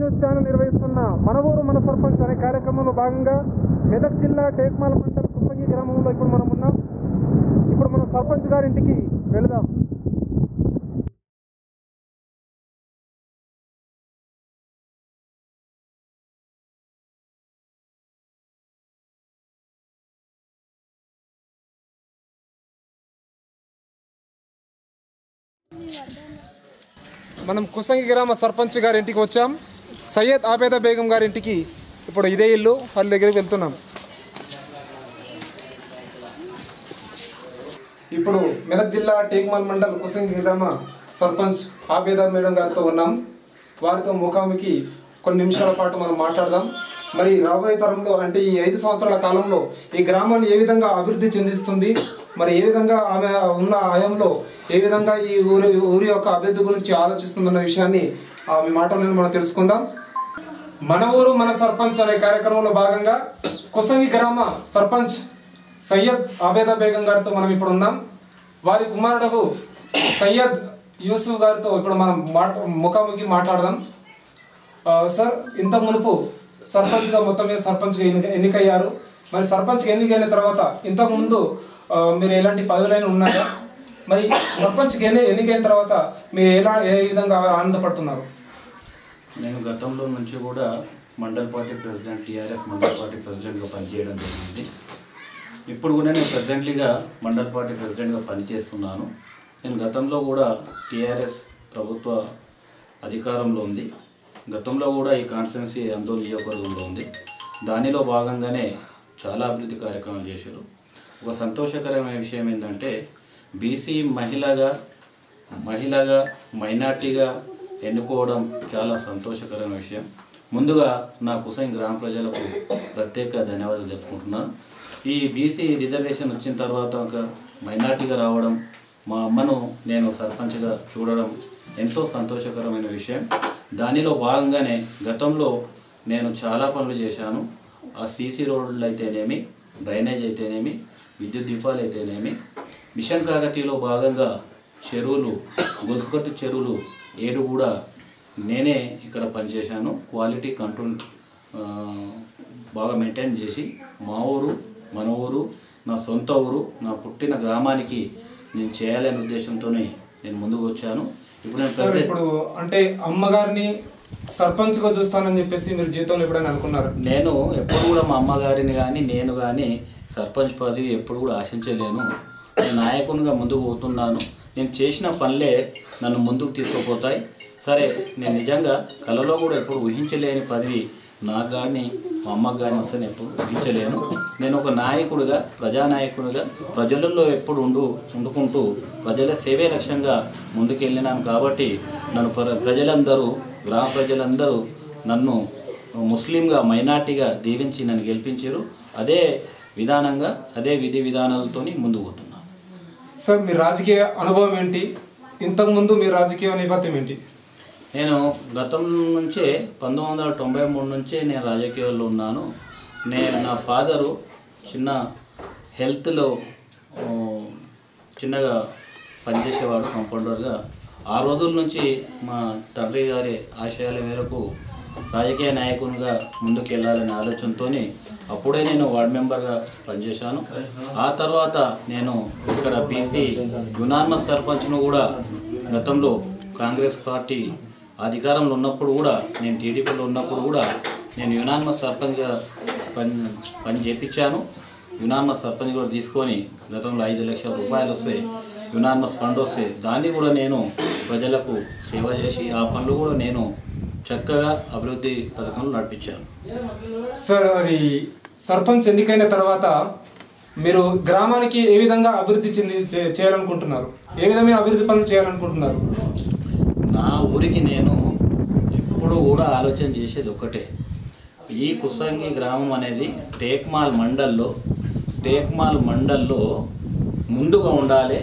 News channel నిర్వహిస్తున్న మన ఊరు మన సర్పంచ్ అనే కార్యక్రమంలో భాగంగా మెదక్ జిల్లా టేక్మాల్ మండలం కుప్పంగి గ్రామంలో ఇప్పుడు మనం ఉన్నాం. ఇప్పుడు మనం సర్పంచ్ గారింటికి వెళదాం. మనం కుసంగి గ్రామ సర్పంచ్ గారి ఇంటికి వచ్చాం. సయ్యద్ ఆబేదా బేగం గారి ఇంటికి ఇప్పుడు ఇదే ఇల్లు, వాళ్ళ దగ్గరికి వెళ్తున్నాం. ఇప్పుడు మెదక్ జిల్లా టేక్మాల్ మండల్ కుసంగి గ్రామ సర్పంచ్ ఆబేదా మేడం గారితో ఉన్నాం. వారితో ముఖాముఖి కొన్ని నిమిషాల పాటు మనం మాట్లాడదాం. మరి రాబోయే తరంలో అంటే ఈ 5 సంవత్సరాల కాలంలో ఈ గ్రామాన్ని ఏ విధంగా అభివృద్ధి చెందిస్తుంది, మరి ఏ విధంగా ఆమె ఉన్న ఆయంలో ఏ విధంగా ఈ ఊరి యొక్క అభివృద్ధి గురించి ఆలోచిస్తుందన్న విషయాన్ని ఆమె మాటలను మనం తెలుసుకుందాం. మన ఊరు మన సర్పంచ్ అనే కార్యక్రమంలో భాగంగా కుసంగి గ్రామ సర్పంచ్ సయ్యద్ ఆబేదా బేగం గారితో మనం ఇప్పుడు ఉన్నాం. వారి కుమారుడు సయ్యద్ యూసుఫ్ గారితో ఇప్పుడు మనం ముఖాముఖి మాట్లాడదాం. సార్, ఇంత మునుపు సర్పంచ్గా మొత్తం మీద సర్పంచ్గా ఎన్నికయ్యారు. మరి సర్పంచ్గా ఎన్నికైన తర్వాత ఇంతకుముందు మీరు ఎలాంటి పదవులైనా ఉన్నాయా? మరి సర్పంచ్కి ఎన్నికైన తర్వాత మీరు ఏ విధంగా ఆనందపడుతున్నారు? నేను గతంలో నుంచి కూడా mandal party president, TRS mandal party ప్రెసిడెంట్గా పనిచేయడం జరిగింది. ఇప్పుడు కూడా నేను ప్రెసిడెంట్లీగా మండల్ పార్టీ ప్రెసిడెంట్గా పనిచేస్తున్నాను. నేను గతంలో కూడా టీఆర్ఎస్ ప్రభుత్వ అధికారంలో ఉంది. గతంలో కూడా ఈ కాన్స్టిట్యున్సీ ఆందోళన నియోజకవర్గంలో ఉంది. దానిలో భాగంగానే చాలా అభివృద్ధి కార్యక్రమాలు చేశారు. ఒక సంతోషకరమైన విషయం ఏంటంటే బీసీ మహిళగా మైనార్టీగా ఎన్నుకోవడం చాలా సంతోషకరమైన విషయం. ముందుగా నా కుసంగి గ్రామ ప్రజలకు ప్రత్యేక ధన్యవాదాలు చెప్పుకుంటున్నాను. ఈ బీసీ రిజర్వేషన్ వచ్చిన తర్వాత ఒక మైనార్టీగా రావడం, మా అమ్మను నేను సర్పంచ్గా చూడడం ఎంతో సంతోషకరమైన విషయం. దానిలో భాగంగానే గతంలో నేను చాలా పనులు చేశాను. ఆ సీసీ రోడ్లు అయితేనేమి, డ్రైనేజ్ అయితేనేమి, విద్యుత్ దీపాలు అయితేనేమి, మిషన్ కాకతీయలో భాగంగా చెరువులు, గొలుసుకట్టు చెరువులు 7 కూడా నేనే ఇక్కడ పనిచేశాను. క్వాలిటీ కంట్రోల్ బాగా మెయింటైన్ చేసి మా ఊరు, మన ఊరు, నా సొంత ఊరు, నా పుట్టిన గ్రామానికి నేను చేయాలనే ఉద్దేశంతోనే నేను ముందుకు వచ్చాను. ఇప్పుడు అంటే అమ్మగారిని సర్పంచ్గా చూస్తానని చెప్పేసి మీరు జీవితంలో ఎప్పుడైనా అనుకున్నారు? నేను ఎప్పుడు కూడా మా అమ్మగారిని కానీ నేను కానీ సర్పంచ్ పదవి ఎప్పుడు కూడా ఆశించలేను. నేను నాయకునిగా ముందుకు పోతున్నాను. నేను చేసిన పనులే నన్ను ముందుకు తీసుకుపోతాయి. సరే, నేను నిజంగా కళలో కూడా ఎప్పుడు ఊహించలేని పదవి నాకు కానీ మా అమ్మకు కానీ వస్తే నేను ఎప్పుడు ఊహించలేను. నేను ఒక నాయకుడిగా, ప్రజానాయకుడిగా ప్రజలలో ఎప్పుడు ఉండుకుంటూ ప్రజల సేవే లక్ష్యంగా ముందుకెళ్ళినాను. కాబట్టి నన్ను ప్రజలందరూ, గ్రామ ప్రజలందరూ నన్ను ముస్లింగా, మైనార్టీగా దీవించి నన్ను గెలిపించారు. అదే విధానంగా, అదే విధి విధానాలతో ముందుకు పోతున్నాను. సార్, మీ రాజకీయ అనుభవం ఏంటి? ఇంతకుముందు మీ రాజకీయ నేపథ్యం ఏంటి? నేను గతం నుంచే 1993 నుంచే నేను రాజకీయాల్లో ఉన్నాను. నా ఫాదరు చిన్న హెల్త్లో చిన్నగా పనిచేసేవాడు కాంపౌండర్గా. ఆ రోజుల నుంచి మా తండ్రి గారి ఆశయాల మేరకు రాజకీయ నాయకునిగా ముందుకు వెళ్ళాలనే ఆలోచనతో అప్పుడే నేను వార్డ్ మెంబర్గా పనిచేశాను. ఆ తర్వాత నేను ఇక్కడ బీసీ యునానిమస్ సర్పంచ్ను కూడా గతంలో కాంగ్రెస్ పార్టీ అధికారంలో ఉన్నప్పుడు కూడా, నేను టీడీపీలో ఉన్నప్పుడు కూడా నేను యునానిమస్ సర్పంచ్గా పని చేయించాను. యునానిమస్ సర్పంచ్ కూడా తీసుకొని గతంలో 5 లక్షల రూపాయలు వస్తే, యునానిమస్ ఫండ్ వస్తే దాన్ని కూడా నేను ప్రజలకు సేవ చేసి ఆ పనులు కూడా నేను చక్కగా అభివృద్ధి పథకంలో నడిపించాను. సార్, అది సర్పంచ్ ఎన్నికైన తర్వాత మీరు గ్రామానికి ఏ విధంగా అభివృద్ధి చేయాలనుకుంటున్నారు? ఏ విధమైన అభివృద్ధి పనులు చేయాలనుకుంటున్నారు? నా ఊరికి నేను ఎప్పుడు కూడా ఆలోచన చేసేది ఒకటే. ఈ కుసంగి గ్రామం అనేది టేక్మాల్ మండల్లో ముందుగా ఉండాలి.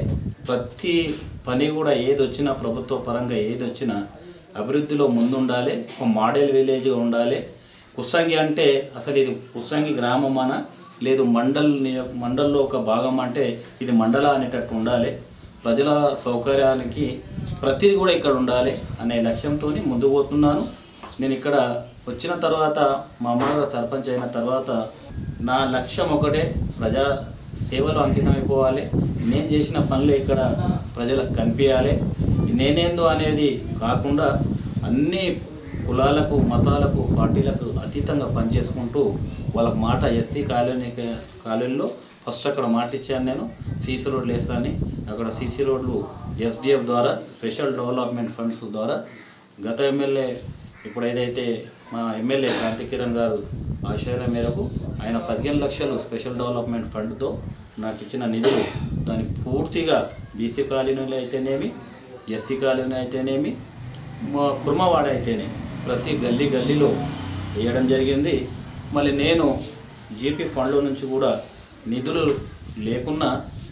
ప్రతి పని కూడా ఏది వచ్చినా, ప్రభుత్వ పరంగా ఏది వచ్చినా అభివృద్ధిలో ముందుండాలి. ఒక మోడల్ విలేజ్గా ఉండాలి. కుసంగి అంటే అసలు ఇది కుసంగి గ్రామమనా లేదు మండల్లో ఒక భాగం అంటే ఇది మండల అనేటట్టు ఉండాలి. ప్రజల సౌకర్యానికి ప్రతిదీ కూడా ఇక్కడ ఉండాలి అనే లక్ష్యంతో ముందుకు పోతున్నాను. నేను ఇక్కడ వచ్చిన తర్వాత మా అమ్మగారు సర్పంచ్ అయిన తర్వాత నా లక్ష్యం ఒకటే, ప్రజా సేవలు అంకితమైపోవాలి. నేను చేసిన పనులు ఇక్కడ ప్రజలకు కనిపించాలి. నేనేందో అనేది కాకుండా అన్ని కులాలకు, మతాలకు, పార్టీలకు అతీతంగా పనిచేసుకుంటూ వాళ్ళకు మాట ఎస్సీ కాలనీలో ఫస్ట్ అక్కడ మాట ఇచ్చాను. నేను సీసీ రోడ్లు వేస్తాను. అక్కడ సీసీ రోడ్లు ఎస్డిఎఫ్ ద్వారా, స్పెషల్ డెవలప్మెంట్ ఫండ్స్ ద్వారా గత ఎమ్మెల్యే ఇప్పుడు ఏదైతే మా ఎమ్మెల్యే క్రాంతి కిరణ్ గారు ఆశయాల మేరకు ఆయన 15 లక్షలు స్పెషల్ డెవలప్మెంట్ ఫండ్తో నాకు ఇచ్చిన నిధులు దాన్ని పూర్తిగా బీసీ కాలనీలు అయితేనేమి, ఎస్సీ కాలనీ అయితేనేమి, మా కుర్మవాడ అయితేనేమి ప్రతి గల్లీలో వేయడం జరిగింది. మళ్ళీ నేను జీపీ ఫండ్ల నుంచి కూడా నిధులు లేకున్నా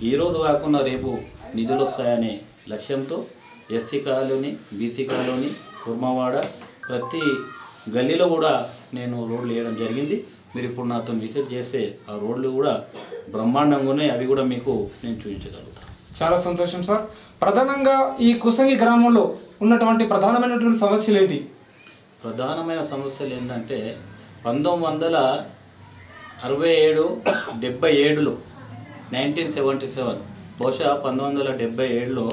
ఈరోజు కాకుండా రేపు నిధులు వస్తాయనే లక్ష్యంతో ఎస్సీ కాలనీ, బీసీ కాలనీ, కుర్మవాడ ప్రతి గల్లీలో కూడా నేను రోడ్లు వేయడం జరిగింది. మీరు ఇప్పుడు నాతో విజిట్ చేస్తే ఆ రోడ్లు కూడా బ్రహ్మాండంగా ఉన్నాయి. అవి కూడా మీకు నేను చూపించగలుగుతాను. చాలా సంతోషం సార్. ప్రధానంగా ఈ కుసంగి గ్రామంలో ఉన్నటువంటి ప్రధానమైనటువంటి సమస్యలు ఏంటి? ప్రధానమైన సమస్యలు ఏంటంటే 1967 1977 బహుశా 1977లో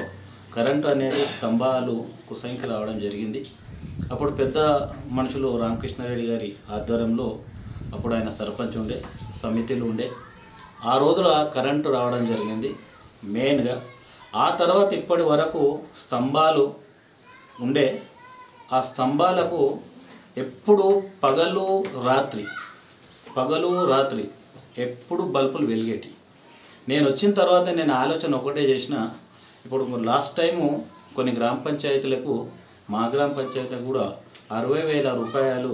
కరెంటు అనేది స్తంభాలు కుసంగికి రావడం జరిగింది. అప్పుడు పెద్ద మనుషులు రామకృష్ణారెడ్డి గారి ఆధ్వర్యంలో అప్పుడు ఆయన సర్పంచ్ ఉండే, సమితిలు ఉండే, ఆ రోజున కరెంటు రావడం జరిగింది మెయిన్గా. ఆ తర్వాత ఇప్పటి వరకు స్తంభాలు ఉండే, ఆ స్తంభాలకు ఎప్పుడు పగలు రాత్రి ఎప్పుడు బల్బులు వెలిగేటి. నేను వచ్చిన తర్వాత నేను ఆలోచన ఒకటే చేసిన, ఇప్పుడు లాస్ట్ టైము కొన్ని గ్రామ పంచాయతీలకు, మా గ్రామ పంచాయతీ కూడా 60,000 రూపాయలు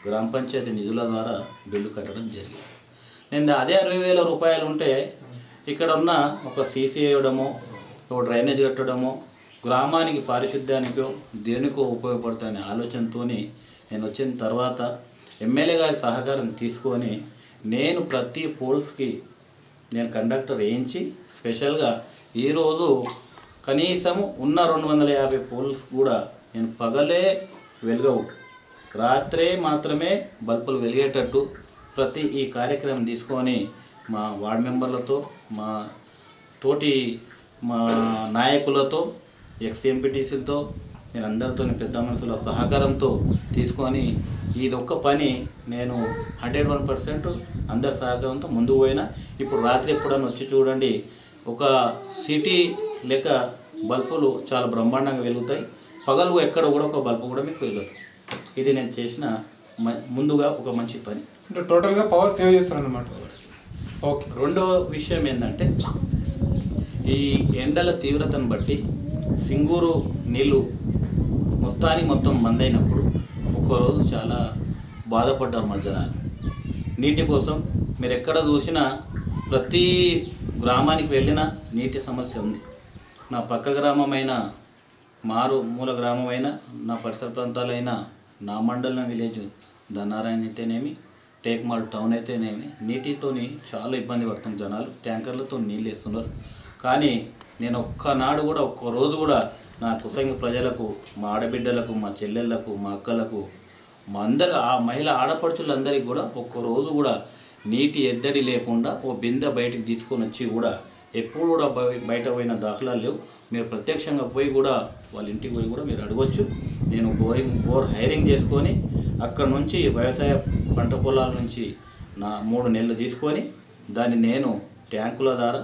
గ్రామ పంచాయతీ నిధుల ద్వారా బిల్లు కట్టడం జరిగింది. నేను అదే 60,000 రూపాయలు ఉంటే ఇక్కడ ఉన్న ఒక సీసీ వేయడమో, ఒక డ్రైనేజ్ కట్టడమో, గ్రామానికి పారిశుద్ధ్యానికో దేనికో ఉపయోగపడుతుందనే ఆలోచనతో నేను వచ్చిన తర్వాత ఎమ్మెల్యే గారి సహకారం తీసుకొని నేను ప్రతి పోల్స్కి నేను కండక్టర్ వేయించి స్పెషల్గా ఈరోజు కనీసము ఉన్న 250 పోల్స్ కూడా నేను పగలే వెలుగవుట్, రాత్రే మాత్రమే బల్బులు వెలిగేటట్టు ప్రతి ఈ కార్యక్రమం తీసుకొని మా వార్డు మెంబర్లతో, మా నాయకులతో, ఎక్స్ఎంపీటీసీలతో, నేను అందరితో పెద్ద మనుషుల సహకారంతో తీసుకొని ఇదొక్క పని నేను 101% అందరి సహకారంతో ముందుకు పోయినా. ఇప్పుడు రాత్రి ఎప్పుడన్నా వచ్చి చూడండి, ఒక సిటీ లేక బల్బులు చాలా బ్రహ్మాండంగా వెలుగుతాయి. పగలు ఎక్కడ కూడా ఒక బల్బు కూడా మీకు వెలుగుతుంది. ఇది నేను చేసిన ముందుగా ఒక మంచి పని. అంటే టోటల్గా పవర్ సేవ్ చేస్తారు అన్నమాట. ఓకే. రెండో విషయం ఏంటంటే, ఈ ఎండల తీవ్రతను బట్టి సింగూరు నీళ్ళు మొత్తం మందైనప్పుడు ఒక్కరోజు చాలా బాధపడ్డారు మా జనాలు. నీటి కోసం మీరు ఎక్కడ చూసినా ప్రతి గ్రామానికి వెళ్ళినా నీటి సమస్య ఉంది. నా పక్క గ్రామమైన మూల గ్రామమైన నా పరిసర ప్రాంతాలైన నా మండలం విలేజ్ దన్నారాయణ అయితేనేమి, టేక్మాల్ టౌన్ అయితేనేమి నీటితోని చాలా ఇబ్బంది పడుతున్న జనాలు. ట్యాంకర్లతో నీళ్ళు వేస్తున్నారు. కానీ నేను ఒక్క రోజు కూడా నా కుసంగి ప్రజలకు, మా ఆడబిడ్డలకు, మా చెల్లెళ్ళకు, మా అక్కలకు, మా అందరు ఆ మహిళా ఆడపడుచులందరికీ కూడా ఒక్కరోజు కూడా నీటి ఎద్దడి లేకుండా ఓ బిందె బయటికి తీసుకొని వచ్చి కూడా ఎప్పుడు కూడా బయట పోయిన దాఖలాలు లేవు. మీరు ప్రత్యక్షంగా పోయి కూడా వాళ్ళ ఇంటికి పోయి కూడా మీరు అడగవచ్చు. నేను బోర్ హైరింగ్ చేసుకొని అక్కడ నుంచి వ్యవసాయ పంట పొలాల నుంచి నా 3 నెలలు తీసుకొని దాన్ని నేను ట్యాంకుల ద్వారా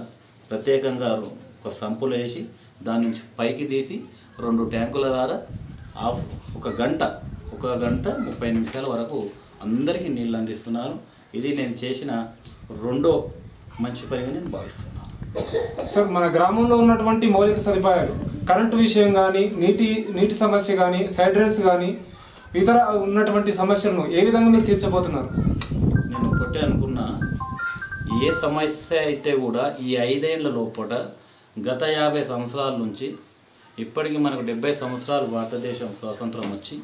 ప్రత్యేకంగా ఒక సంపులో వేసి దాని నుంచి పైకి తీసి 2 ట్యాంకుల ద్వారా ఒక గంట 30 నిమిషాల వరకు అందరికీ నీళ్ళు అందిస్తున్నాను. ఇది నేను చేసిన రెండో మంచి పనిగా నేను భావిస్తున్నాను. సార్, మన గ్రామంలో ఉన్నటువంటి మౌలిక సదుపాయాలు, కరెంటు విషయం కానీ, నీటి సమస్య కానీ, సైడ్ రైన్స్ కానీ, ఇతర ఉన్నటువంటి సమస్యలను ఏ విధంగా మీరు తీర్చబోతున్నారు? నేను ఒకటే అనుకున్నా, ఏ సమస్య అయితే కూడా ఈ 5 ఏళ్ల లోపల గత 50 సంవత్సరాల నుంచి ఇప్పటికి మనకు 70 సంవత్సరాలు భారతదేశం స్వాతంత్రం వచ్చి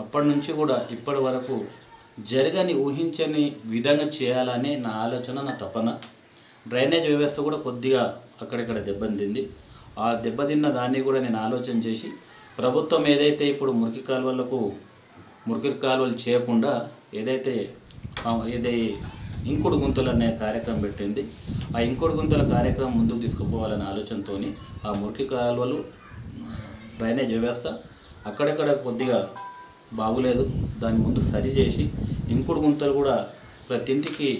అప్పటి నుంచి కూడా ఇప్పటి వరకు జరగని, ఊహించని విధంగా చేయాలనే నా ఆలోచన, నా తపన. డ్రైనేజ్ వ్యవస్థ కూడా కొద్దిగా అక్కడిక్కడ దెబ్బతింది. ఆ దెబ్బతిన్న దాన్ని కూడా నేను ఆలోచన చేసి ప్రభుత్వం ఏదైతే ఇప్పుడు మురికి కాలువలకు మురికి కాలువలు చేయకుండా ఏదైతే ఇంకుడు గుంతలు అనే కార్యక్రమం పెట్టింది. ఆ ఇంకుడు గుంతల కార్యక్రమం ముందుకు తీసుకుపోవాలనే ఆలోచనతో ఆ మురికి కాలువలు డ్రైనేజ్ వ్యవస్థ అక్కడక్కడ కొద్దిగా బాగులేదు, దాని ముందు సరి చేసి ఇంకుడు గుంతలు కూడా ప్రతి ఇంటికి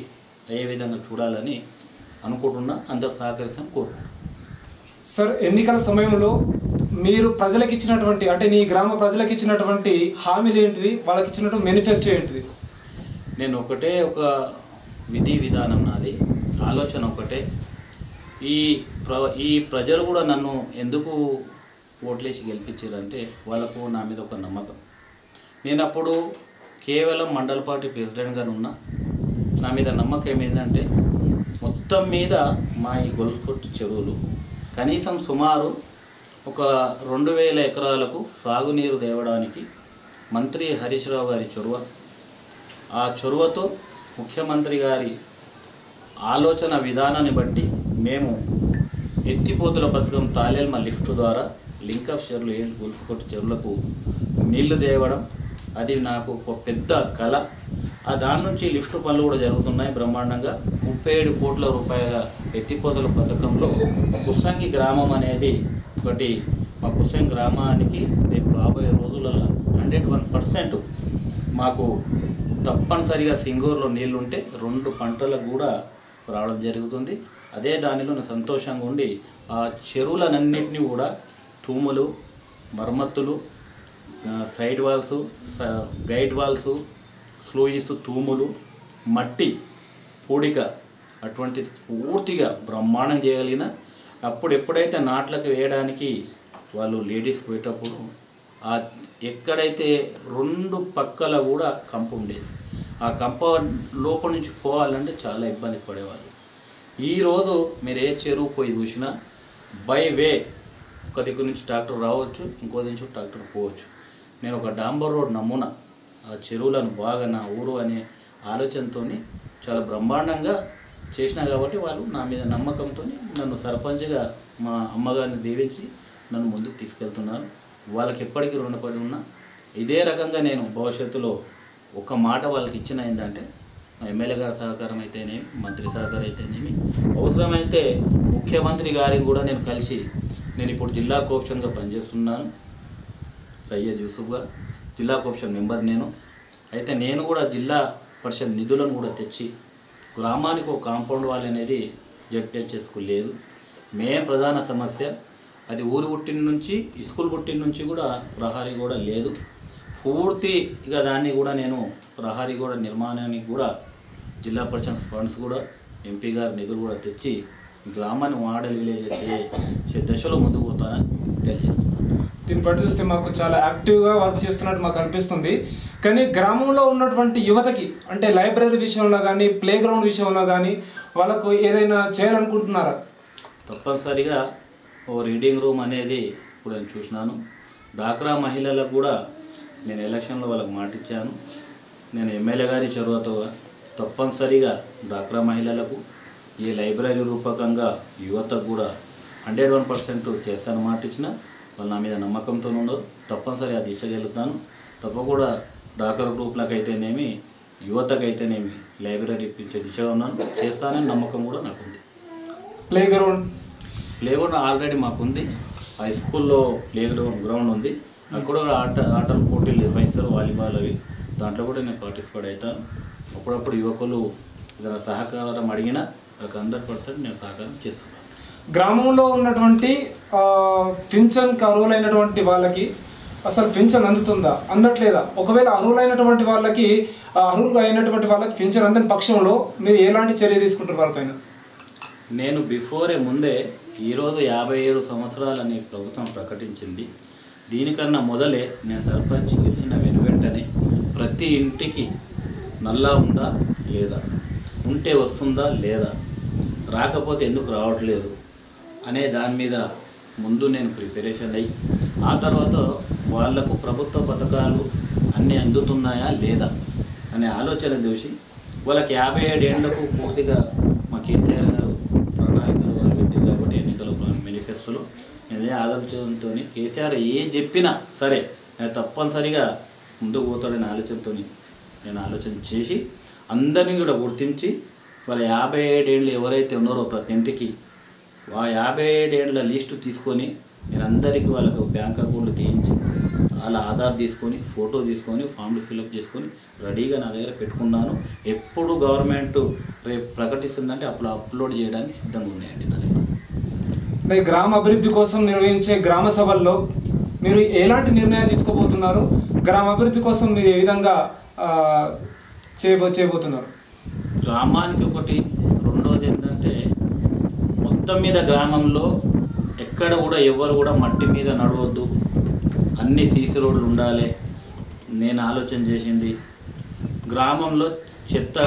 అయ్యే విధంగా చూడాలని అనుకుంటున్నా. అందరూ సహకరిస్తాం కోరుకుంటున్నాం. సార్, ఎన్నికల సమయంలో మీరు ప్రజలకు ఇచ్చినటువంటి, అంటే నీ గ్రామ ప్రజలకు ఇచ్చినటువంటి హామీలు ఏంటిది, వాళ్ళకి ఇచ్చినటువంటి మేనిఫెస్టో ఏంటిది? నేను ఒక విధి విధానం నాది, ఆలోచన ఒకటే. ఈ ప్రజలు కూడా నన్ను ఎందుకు ఓట్లేసి గెలిపించారంటే వాళ్ళకు నా మీద ఒక నమ్మకం. నేను అప్పుడు కేవలం మండల పార్టీ ప్రెసిడెంట్గా ఉన్నా. నా మీద నమ్మకం ఏంటంటే మొత్తం మీద మా ఈ గొలుసుకొట్టు చెరువులు కనీసం సుమారు ఒక 2000 ఎకరాలకు సాగునీరు తేవడానికి మంత్రి హరీష్ రావు గారి చొరవ, ఆ చొరవతో ముఖ్యమంత్రి గారి ఆలోచన విధానాన్ని బట్టి మేము ఎత్తిపోతుల పథకం తాలేల్మ లిఫ్ట్ ద్వారా లింకప్ చెరువులు 7 గొలుసుకొట్టు చెరువులకు నీళ్లు తేవడం, అది నాకు ఒక పెద్ద కళ. ఆ దాని నుంచి లిఫ్ట్ పనులు కూడా జరుగుతున్నాయి బ్రహ్మాండంగా. 37 కోట్ల రూపాయల ఎత్తిపోతల పథకంలో కుసంగి గ్రామం అనేది ఒకటి. మా కుసంగి గ్రామానికి రేపు రాబోయే రోజులలో 101% మాకు తప్పనిసరిగా సింగూరులో నీళ్లుంటే 2 పంటలకు కూడా రావడం జరుగుతుంది. అదే దానిలో నేను సంతోషంగా ఉండి ఆ చెరువులన్నింటినీ కూడా తూములు, మరమ్మతులు, side walls, guide walls, sluice, తూములు, మట్టి పూడిక అటువంటిది పూర్తిగా బ్రహ్మాండం చేయగలిగిన. అప్పుడు ఎప్పుడైతే నాట్లకు వేయడానికి వాళ్ళు లేడీస్ పోయేటప్పుడు ఎక్కడైతే 2 పక్కల కూడా కంప ఉండేది, ఆ కంప లోపల నుంచి పోవాలంటే చాలా ఇబ్బంది పడేవాళ్ళు. ఈరోజు మీరు ఏ చెరువు పోయి చూసినా బై వే ఒక దిక్కు నుంచి ట్రాక్టర్ రావచ్చు, ఇంకో నుంచి ట్రాక్టర్ పోవచ్చు. నేను ఒక డాంబర్ రోడ్ నమూనా ఆ చెరువులను బాగా నా ఊరు అనే ఆలోచనతో చాలా బ్రహ్మాండంగా చేసినా కాబట్టి వాళ్ళు నా మీద నమ్మకంతో నన్ను సర్పంచ్గా మా అమ్మగారిని దీవించి నన్ను ముందుకు తీసుకెళ్తున్నారు. వాళ్ళకి ఎప్పటికీ రుణపడి ఉన్నా. ఇదే రకంగా నేను భవిష్యత్తులో ఒక మాట వాళ్ళకి ఇచ్చిన ఏంటంటే ఎమ్మెల్యే గారి సహకారం అయితేనేమి, మంత్రి సహకారం అయితేనేమి, అవసరమైతే ముఖ్యమంత్రి గారికి కూడా నేను కలిసి, నేను ఇప్పుడు జిల్లా కోఆప్షన్గా పనిచేస్తున్నాను, సయ్యద్ యూసుఫ్గా జిల్లా కోఆప్షన్ మెంబర్ నేను. అయితే నేను కూడా జిల్లా పరిషత్ నిధులను కూడా తెచ్చి గ్రామానికి ఒక కాంపౌండ్ వాల్ అనేది జడ్పీహెచ్ఎస్కు లేదు. మెయిన్ ప్రధాన సమస్య అది ఊరు పుట్టిన నుంచి స్కూల్ పుట్టిన నుంచి కూడా ప్రహారీ కూడా లేదు. పూర్తిగా దాన్ని కూడా నేను ప్రహారీ కూడా నిర్మాణానికి కూడా జిల్లా పరిషత్ ఫండ్స్ కూడా ఎంపీ గారి నిధులు కూడా తెచ్చి గ్రామాన్ని మోడల్ విలేజ్ చేసే దశలో ముందుకు పోతానని తెలియజేస్తున్నాను. దీన్ని బట్టి చూస్తే మాకు చాలా యాక్టివ్గా వర్క్ చేస్తున్నట్టు మాకు అనిపిస్తుంది. కానీ గ్రామంలో ఉన్నటువంటి యువతకి, అంటే లైబ్రరీ విషయంలో కానీ, ప్లే గ్రౌండ్ విషయంలో కానీ వాళ్ళకు ఏదైనా చేయాలనుకుంటున్నారా? తప్పనిసరిగా ఓ రీడింగ్ రూమ్ అనేది ఇప్పుడు నేను చూసినాను. డాక్రా మహిళలకు కూడా నేను ఎలక్షన్లో వాళ్ళకు మాటిచ్చాను. నేను ఎమ్మెల్యే గారి చొరవతో తప్పనిసరిగా డాక్రా మహిళలకు ఈ లైబ్రరీ రూపకంగా యువతకు కూడా 101% చేస్తాను మాటిచ్చిన. వాళ్ళు నా మీద నమ్మకంతో ఉండరు. తప్పనిసరి ఆ దిశగలుగుతాను. తప్పకుండా డాక్రా గ్రూప్లకు అయితేనేమి, యువతకైతేనేమి లైబ్రరీ ఇప్పించే దిశగా ఉన్నాను, చేస్తానని నమ్మకం కూడా నాకుంది. ప్లే గ్రౌండ్ ఆల్రెడీ మాకుంది. హై స్కూల్లో ప్లే గ్రౌండ్ ఉంది. అక్కడ కూడా ఆటల పోటీలు నిర్వహిస్తారు, వాలీబాల్ అవి. దాంట్లో కూడా నేను పార్టిసిపేట్ అవుతాను. అప్పుడప్పుడు యువకులు ఏదైనా సహకారం అడిగినా వాళ్ళకి 100% నేను సహకారం చేస్తున్నాను. గ్రామంలో ఉన్నటువంటి పింఛన్కి అర్హులైనటువంటి వాళ్ళకి అసలు పింఛన్ అందుతుందా, అందట్లేదా? ఒకవేళ అర్హులైనటువంటి వాళ్ళకి పింఛన్ అందని పక్షంలో మీరు ఎలాంటి చర్య తీసుకుంటారు వాళ్ళపైన? నేను ముందే ఈరోజు 57 సంవత్సరాలని ప్రభుత్వం ప్రకటించింది. దీనికన్నా మొదలే నేను సర్పంచ్ గెలిచిన వెనువెంటనే ప్రతి ఇంటికి నల్లా ఉందా లేదా, ఉంటే వస్తుందా లేదా, రాకపోతే ఎందుకు రావట్లేదు అనే దాని మీద ముందు నేను ప్రిపరేషన్ అయ్యి, ఆ తర్వాత వాళ్లకు ప్రభుత్వ పథకాలు అన్నీ అందుతున్నాయా లేదా అనే ఆలోచన చూసి వాళ్ళకి 57 ఏళ్లకు పూర్తిగా మా కేసీఆర్ గారు ప్రణాళికలు వాళ్ళు పెట్టింది కాబట్టి ఎన్నికల మేనిఫెస్టోలో నేను ఆలోచనతో కేసీఆర్ ఏం చెప్పినా సరే నేను తప్పనిసరిగా ముందుకు పోతాడనే ఆలోచనతో నేను ఆలోచన చేసి అందరినీ కూడా గుర్తించి వాళ్ళ 57 ఏళ్ళు ఎవరైతే ఉన్నారో ప్రతి ఇంటికి ఆ 57 ఏళ్ళ లిస్టు తీసుకొని నేను అందరికీ వాళ్ళకు బ్యాంక్ అకౌంట్లు తీయించి వాళ్ళ ఆధార్ తీసుకొని ఫోటో తీసుకొని ఫామ్లు ఫిల్అప్ చేసుకొని రెడీగా నా దగ్గర పెట్టుకున్నాను. ఎప్పుడు గవర్నమెంట్ రేపు ప్రకటిస్తుందంటే అప్పుడు అప్లోడ్ చేయడానికి సిద్ధంగా ఉన్నాయండి నా దగ్గర. గ్రామ అభివృద్ధి కోసం నిర్వహించే గ్రామ సభల్లో మీరు ఎలాంటి నిర్ణయాలు తీసుకోబోతున్నారు? గ్రామ అభివృద్ధి కోసం మీరు ఏ విధంగా చేయబోతున్నారు? గ్రామానికి ఒకటి, రెండవది ఏంటంటే మొత్తం మీద గ్రామంలో ఎక్కడ కూడా ఎవరు కూడా మట్టి మీద నడవద్దు, అన్ని సీసీ రోడ్లు ఉండాలి. నేను ఆలోచన చేసింది గ్రామంలో చెత్త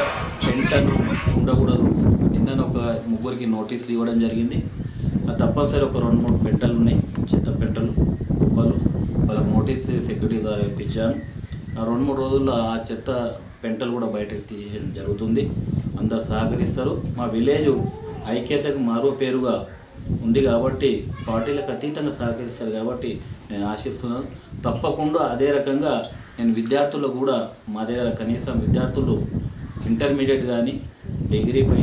పెంటలు ఉండకూడదు. నిన్న ఒక 3 నోటీసులు ఇవ్వడం జరిగింది. అది తప్పనిసరి ఒక 2-3 పెంటలు ఉన్నాయి, చెత్త పెంటలు కుప్పలు. వాళ్ళకి నోటీస్ సెక్యూరిటీ ద్వారా ఇప్పించాను. ఆ 2-3 రోజుల్లో ఆ చెత్త పెంటలు కూడా బయటకు తీసేయడం జరుగుతుంది. అందరు సహకరిస్తారు. మా విలేజ్ ఐక్యతకు మరో పేరుగా ఉంది కాబట్టి పార్టీలకు అతీతంగా సహకరిస్తారు కాబట్టి నేను ఆశిస్తున్నాను. తప్పకుండా అదే రకంగా నేను విద్యార్థులు కూడా మా దగ్గర కనీసం విద్యార్థులు ఇంటర్మీడియట్ కానీ డిగ్రీపై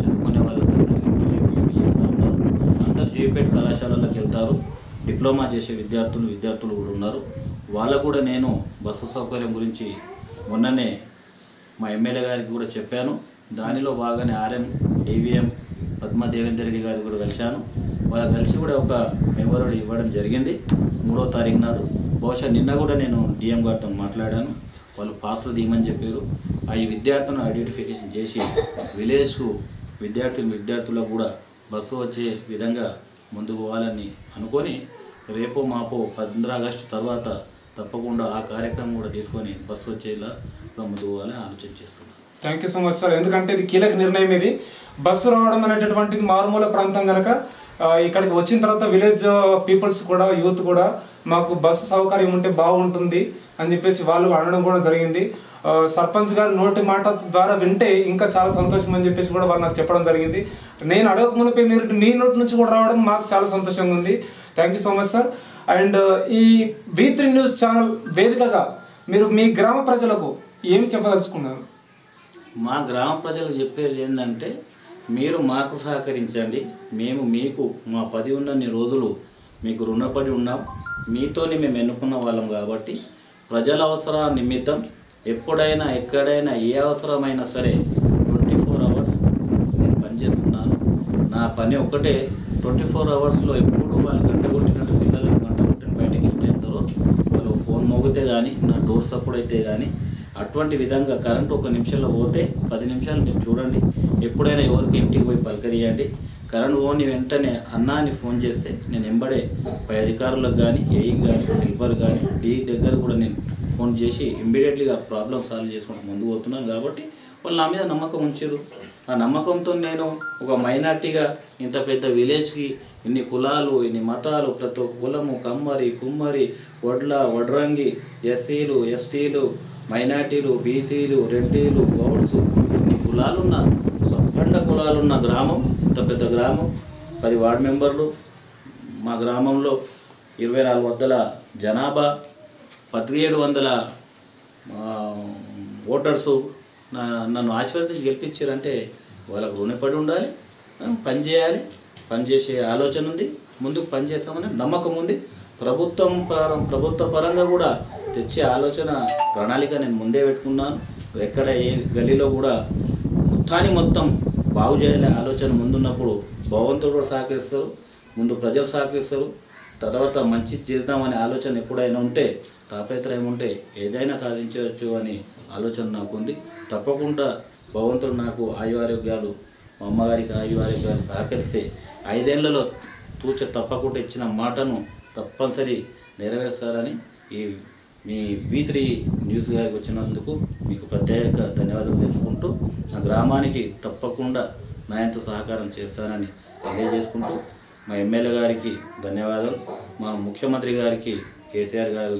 చదువుకునే వాళ్ళకందరికీ చేస్తూ ఉన్నారు. అందరు జీపేట్ కళాశాలలోకి వెళ్తారు. డిప్లొమా చేసే విద్యార్థులు కూడా ఉన్నారు. వాళ్ళకు కూడా నేను బస్సు సౌకర్యం గురించి మొన్ననే మా ఎమ్మెల్యే గారికి కూడా చెప్పాను. దానిలో బాగానే ఆర్ఎం డివిఎం పద్మ దేవేందర్ రెడ్డి గారికి కూడా కలిశాను. వాళ్ళు కలిసి కూడా ఒక మెమోరాండం ఇవ్వడం జరిగింది 3వ తారీఖు నాడు. బహుశా నిన్న కూడా నేను డిఎం గారితో మాట్లాడాను. వాళ్ళు పాస్లు తీయమని చెప్పారు. ఈ విద్యార్థులను ఐడెంటిఫికేషన్ చేసి విలేజ్కు విద్యార్థులకు కూడా బస్సు వచ్చే విధంగా ముందుకు పోవాలని అనుకొని రేపో మాపో 15 ఆగస్టు తర్వాత తప్పకుండా ఆ కార్యక్రమం కూడా తీసుకొని బస్సు వచ్చేలా ముందుకు పోవాలని ఆలోచన చేస్తున్నాను. Thank you so much sir. ఎందుకంటే ఇది కీలక నిర్ణయం. ఇది బస్సు రావడం అనేటటువంటిది మారుమూల ప్రాంతం కనుక ఇక్కడికి వచ్చిన తర్వాత విలేజ్ పీపుల్స్ కూడా యూత్ కూడా మాకు బస్సు సౌకర్యం ఉంటే బాగుంటుంది అని చెప్పేసి వాళ్ళు అనడం కూడా జరిగింది. సర్పంచ్ గారు నోటి మాట ద్వారా వింటే ఇంకా చాలా సంతోషం అని చెప్పేసి కూడా వాళ్ళు నాకు చెప్పడం జరిగింది. నేను అడగక మునిపే మీరు మీ నోటి నుంచి కూడా రావడం మాకు చాలా సంతోషంగా ఉంది. Thank you so much sir. And ఈ V3 న్యూస్ ఛానల్ వేదికగా మీరు మీ గ్రామ ప్రజలకు ఏమి చెప్పదలుచుకున్నారు? మా గ్రామ ప్రజలకు చెప్పేది ఏంటంటే మీరు మాకు సహకరించండి. మేము మీకు మా 10 ఉన్నన్ని రోజులు మీకు రుణపడి ఉన్నాం. మీతోని మేము ఎన్నుకున్న వాళ్ళం కాబట్టి ప్రజల అవసరాల నిమిత్తం ఎప్పుడైనా ఎక్కడైనా ఏ అవసరమైనా సరే 24 అవర్స్ నేను పనిచేస్తున్నాను. నా పని ఒకటే 24 అవర్స్లో ఎప్పుడు వాళ్ళు గంట కొట్టినట్టు పిల్లలు గంట కొట్టిన బయటకు వెళ్తారో వాళ్ళు ఫోన్ మోగితే కానీ నా డోర్ సపోర్ట్ అయితే కానీ అటువంటి విధంగా కరెంటు 1 నిమిషంలో పోతే 10 నిమిషాలు మీరు చూడండి. ఎప్పుడైనా ఎవరికి ఇంటికి పోయి పలకరియండి. కరెంట్ పోని వెంటనే అన్నా అని ఫోన్ చేస్తే నేను ఎంబడే పై అధికారులకు కానీ ఏఈ కానీ హెల్పర్ కానీ డీ దగ్గర కూడా నేను ఫోన్ చేసి ఇమ్మీడియట్లీగా ప్రాబ్లం సాల్వ్ చేసుకుంటూ ముందుకు పోతున్నాను. కాబట్టి వాళ్ళు నా మీద నమ్మకం ఉంచారు. ఆ నమ్మకంతో నేను ఒక మైనార్టీగా ఇంత పెద్ద విలేజ్కి ఇన్ని కులాలు ఇన్ని మతాలు ప్రతి ఒక్క కులము కమ్మరి కుమ్మరి వడ్రంగి ఎస్సీలు ఎస్టీలు మైనార్టీలు బీసీలు రెడ్డిలు గౌడ్స్ ఇన్ని కులాలున్న సబ్బండ కులాలున్న గ్రామం, ఇంత పెద్ద గ్రామం, 10 వార్డు మెంబర్లు, మా గ్రామంలో 2400 జనాభా, 1700 ఓటర్సు నన్ను ఆశీర్వదించి గెలిపించారంటే వాళ్ళకు రుణపడి ఉండాలి. పనిచేయాలి. పనిచేసే ఆలోచన ఉంది. ముందుకు పనిచేస్తామని నమ్మకం ఉంది. ప్రభుత్వ పరంగా కూడా తెచ్చే ఆలోచన ప్రణాళిక నేను ముందే పెట్టుకున్నాను. ఎక్కడ ఏ గల్లీలో కూడా మొత్తం బాగు చేయాలనే ఆలోచన ముందున్నప్పుడు భగవంతుడు కూడా సహకరిస్తారు, ముందు ప్రజలు సహకరిస్తారు. తర్వాత మంచి చేద్దామనే ఆలోచన ఎప్పుడైనా ఉంటే తాపత్రయం ఉంటే ఏదైనా సాధించవచ్చు అని ఆలోచన నాకు ఉంది. తప్పకుండా భగవంతుడు నాకు ఆయువారోగ్యాలు మా అమ్మగారికి ఆయువారోగ్యాలు సహకరిస్తే 5 ఏళ్లలో తప్పకుండా ఇచ్చిన మాటను తప్పనిసరి నెరవేరుస్తారని ఈ మీ V3 న్యూస్ గారికి వచ్చినందుకు మీకు ప్రత్యేక ధన్యవాదాలు తెలుపుకుంటూ నా గ్రామానికి తప్పకుండా నా ఎంతో సహకారం చేస్తానని తెలియజేసుకుంటూ మా ఎమ్మెల్యే గారికి ధన్యవాదాలు, మా ముఖ్యమంత్రి గారికి కేసీఆర్ గారు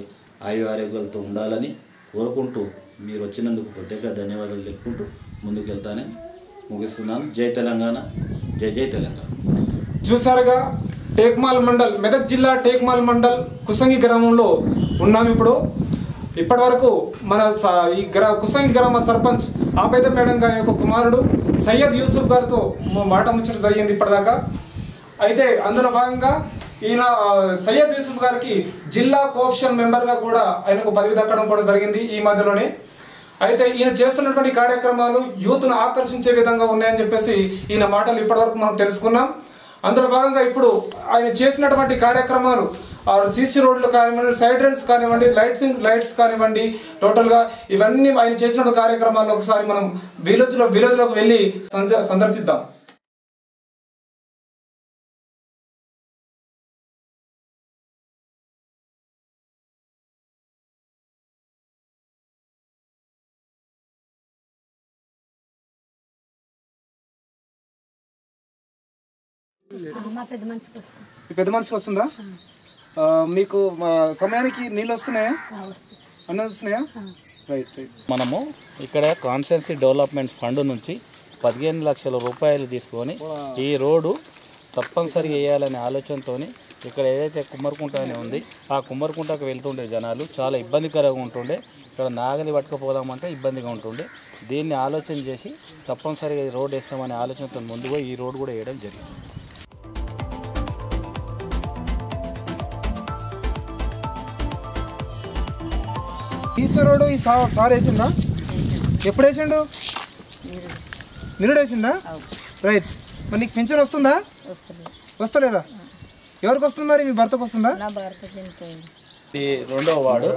ఆరోగ్యాలతో ఉండాలని కోరుకుంటూ మీరు వచ్చినందుకు ప్రత్యేక ధన్యవాదాలు తెలుపుకుంటూ ముందుకు వెళ్తానని ముగిస్తున్నాను. జై తెలంగాణ, జై జై తెలంగాణ. చూసారుగా టేక్మాల్ మండల్, మెదక్ జిల్లా టేక్మాల్ మండల్ కుసంగి గ్రామంలో ఉన్నాం. ఇప్పుడు ఇప్పటి వరకు మన ఈ కుసంగి గ్రామ సర్పంచ్ ఆబేద మేడం గారి యొక్క కుమారుడు సయ్యద్ యూసుఫ్ గారితో మాట ముచ్చట జరిగింది ఇప్పటిదాకా. అయితే అందులో భాగంగా ఈయన సయ్యద్ యూసుఫ్ గారికి జిల్లా కోఆప్షన్ మెంబర్గా కూడా ఆయనకు పదవి దక్కడం కూడా జరిగింది ఈ మధ్యలోనే. అయితే ఈయన చేస్తున్నటువంటి కార్యక్రమాలు యూత్ను ఆకర్షించే విధంగా ఉన్నాయని చెప్పేసి ఈయన మాటలు ఇప్పటివరకు మనం తెలుసుకున్నాం. అందులో భాగంగా ఇప్పుడు ఆయన చేసినటువంటి కార్యక్రమాలు సీసీ రోడ్లు కానివ్వండి, సైడ్ రైన్స్ కానివ్వండి, లైట్స్ కానివ్వండి, టోటల్గా ఇవన్నీ ఆయన చేసినటువంటి కార్యక్రమాల్లో ఒకసారి మనం విలేజ్లోకి వెళ్ళి సందర్శిద్దాం. పెద్ద మనిషికి వస్తుందా? మీకు సమయానికి నీళ్ళు వస్తున్నాయా? అన్నీ వస్తున్నాయా? రైట్. మనము ఇక్కడ కాన్స్టిట్యున్సీ డెవలప్మెంట్ ఫండ్ నుంచి 15 లక్షల రూపాయలు తీసుకొని ఈ రోడ్డు తప్పనిసరిగా వేయాలనే ఆలోచనతో ఇక్కడ ఏదైతే కుమ్మరికుంట అని ఉంది ఆ కుమ్మరికుంటకు వెళ్తుండే జనాలు చాలా ఇబ్బందికరంగా ఉంటుండే. ఇక్కడ నాగలి పట్టుకుపోదామంటే ఇబ్బందిగా ఉంటుండే. దీన్ని ఆలోచన చేసి తప్పనిసరిగా రోడ్ వేస్తామనే ఆలోచనతో ముందుగా ఈ రోడ్డు కూడా వేయడం జరిగింది. ఈశ్వరుడు ఈ సార్ వేసిందా? ఎప్పుడు వేసిండు? నిరుడు వేసిందా? రైట్. మరి నీకు పింఛన్ వస్తుందా? వస్తలేదా? ఎవరికి వస్తుంది మరి? మీ భర్తకు వస్తుందా? ఈ 2వ వార్డు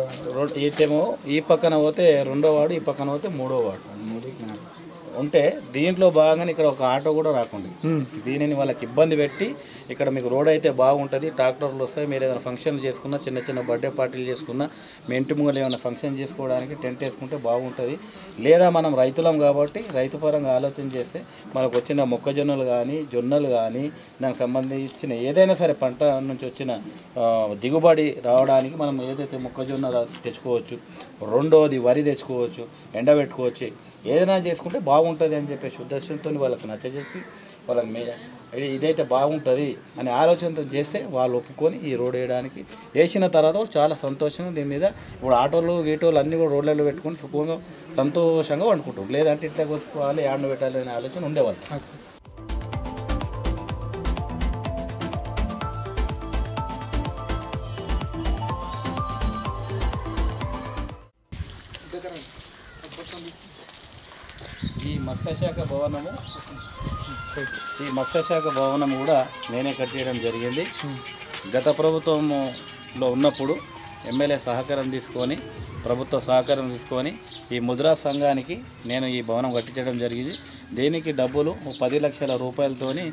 ఇటేమో ఈ పక్కన పోతే 2వ వార్డు, ఈ పక్కన పోతే 3వ వార్డు ఉంటే దీంట్లో భాగంగా ఇక్కడ ఒక ఆటో కూడా రాకుండా దీనిని వాళ్ళకి ఇబ్బంది పెట్టి ఇక్కడ మీకు రోడ్ అయితే బాగుంటుంది, ట్రాక్టర్లు వస్తాయి, మీరు ఏదైనా ఫంక్షన్ చేసుకున్నా, చిన్న చిన్న బర్త్డే పార్టీలు చేసుకున్నా, మీ ఇంటి ముంగలు ఏమైనా ఫంక్షన్ చేసుకోవడానికి టెంట్ వేసుకుంటే బాగుంటుంది. లేదా మనం రైతులం కాబట్టి రైతు పరంగా ఆలోచన చేస్తే మనకు వచ్చిన మొక్కజొన్నలు కానీ, జొన్నలు కానీ, దానికి సంబంధించిన ఏదైనా సరే పంట నుంచి వచ్చిన దిగుబడి రావడానికి మనం ఏదైతే మొక్కజొన్న తెచ్చుకోవచ్చు, రెండోది వరి తెచ్చుకోవచ్చు, ఎండబెట్టుకోవచ్చు, ఏదైనా చేసుకుంటే బాగుంటుంది అని చెప్పేసి ఉద్దేశంతో వాళ్ళకి నచ్చజెప్పి వాళ్ళకి ఇదైతే బాగుంటుంది అనే ఆలోచనతో చేస్తే వాళ్ళు ఒప్పుకొని ఈ రోడ్ వేయడానికి వేసిన తర్వాత చాలా సంతోషంగా దీని మీద ఇప్పుడు ఆటోలు గీటోలు అన్నీ కూడా రోడ్లలో పెట్టుకొని సుఖంగా సంతోషంగా వండుకుంటారు. లేదంటే ఇట్లా కోసుకోవాలి, ఆడను పెట్టాలి అనే ఆలోచన ఉండేవాళ్ళు. ఈ మత్స్యశాఖ భవనము కూడా నేనే కట్టేయడం జరిగింది. గత ప్రభుత్వంలో ఉన్నప్పుడు ఎమ్మెల్యే సహకారం తీసుకొని, ప్రభుత్వ సహకారం తీసుకొని ఈ ముద్రా సంఘానికి నేను ఈ భవనం కట్టించడం జరిగింది. దీనికి డబ్బులు 10 లక్షల రూపాయలతోని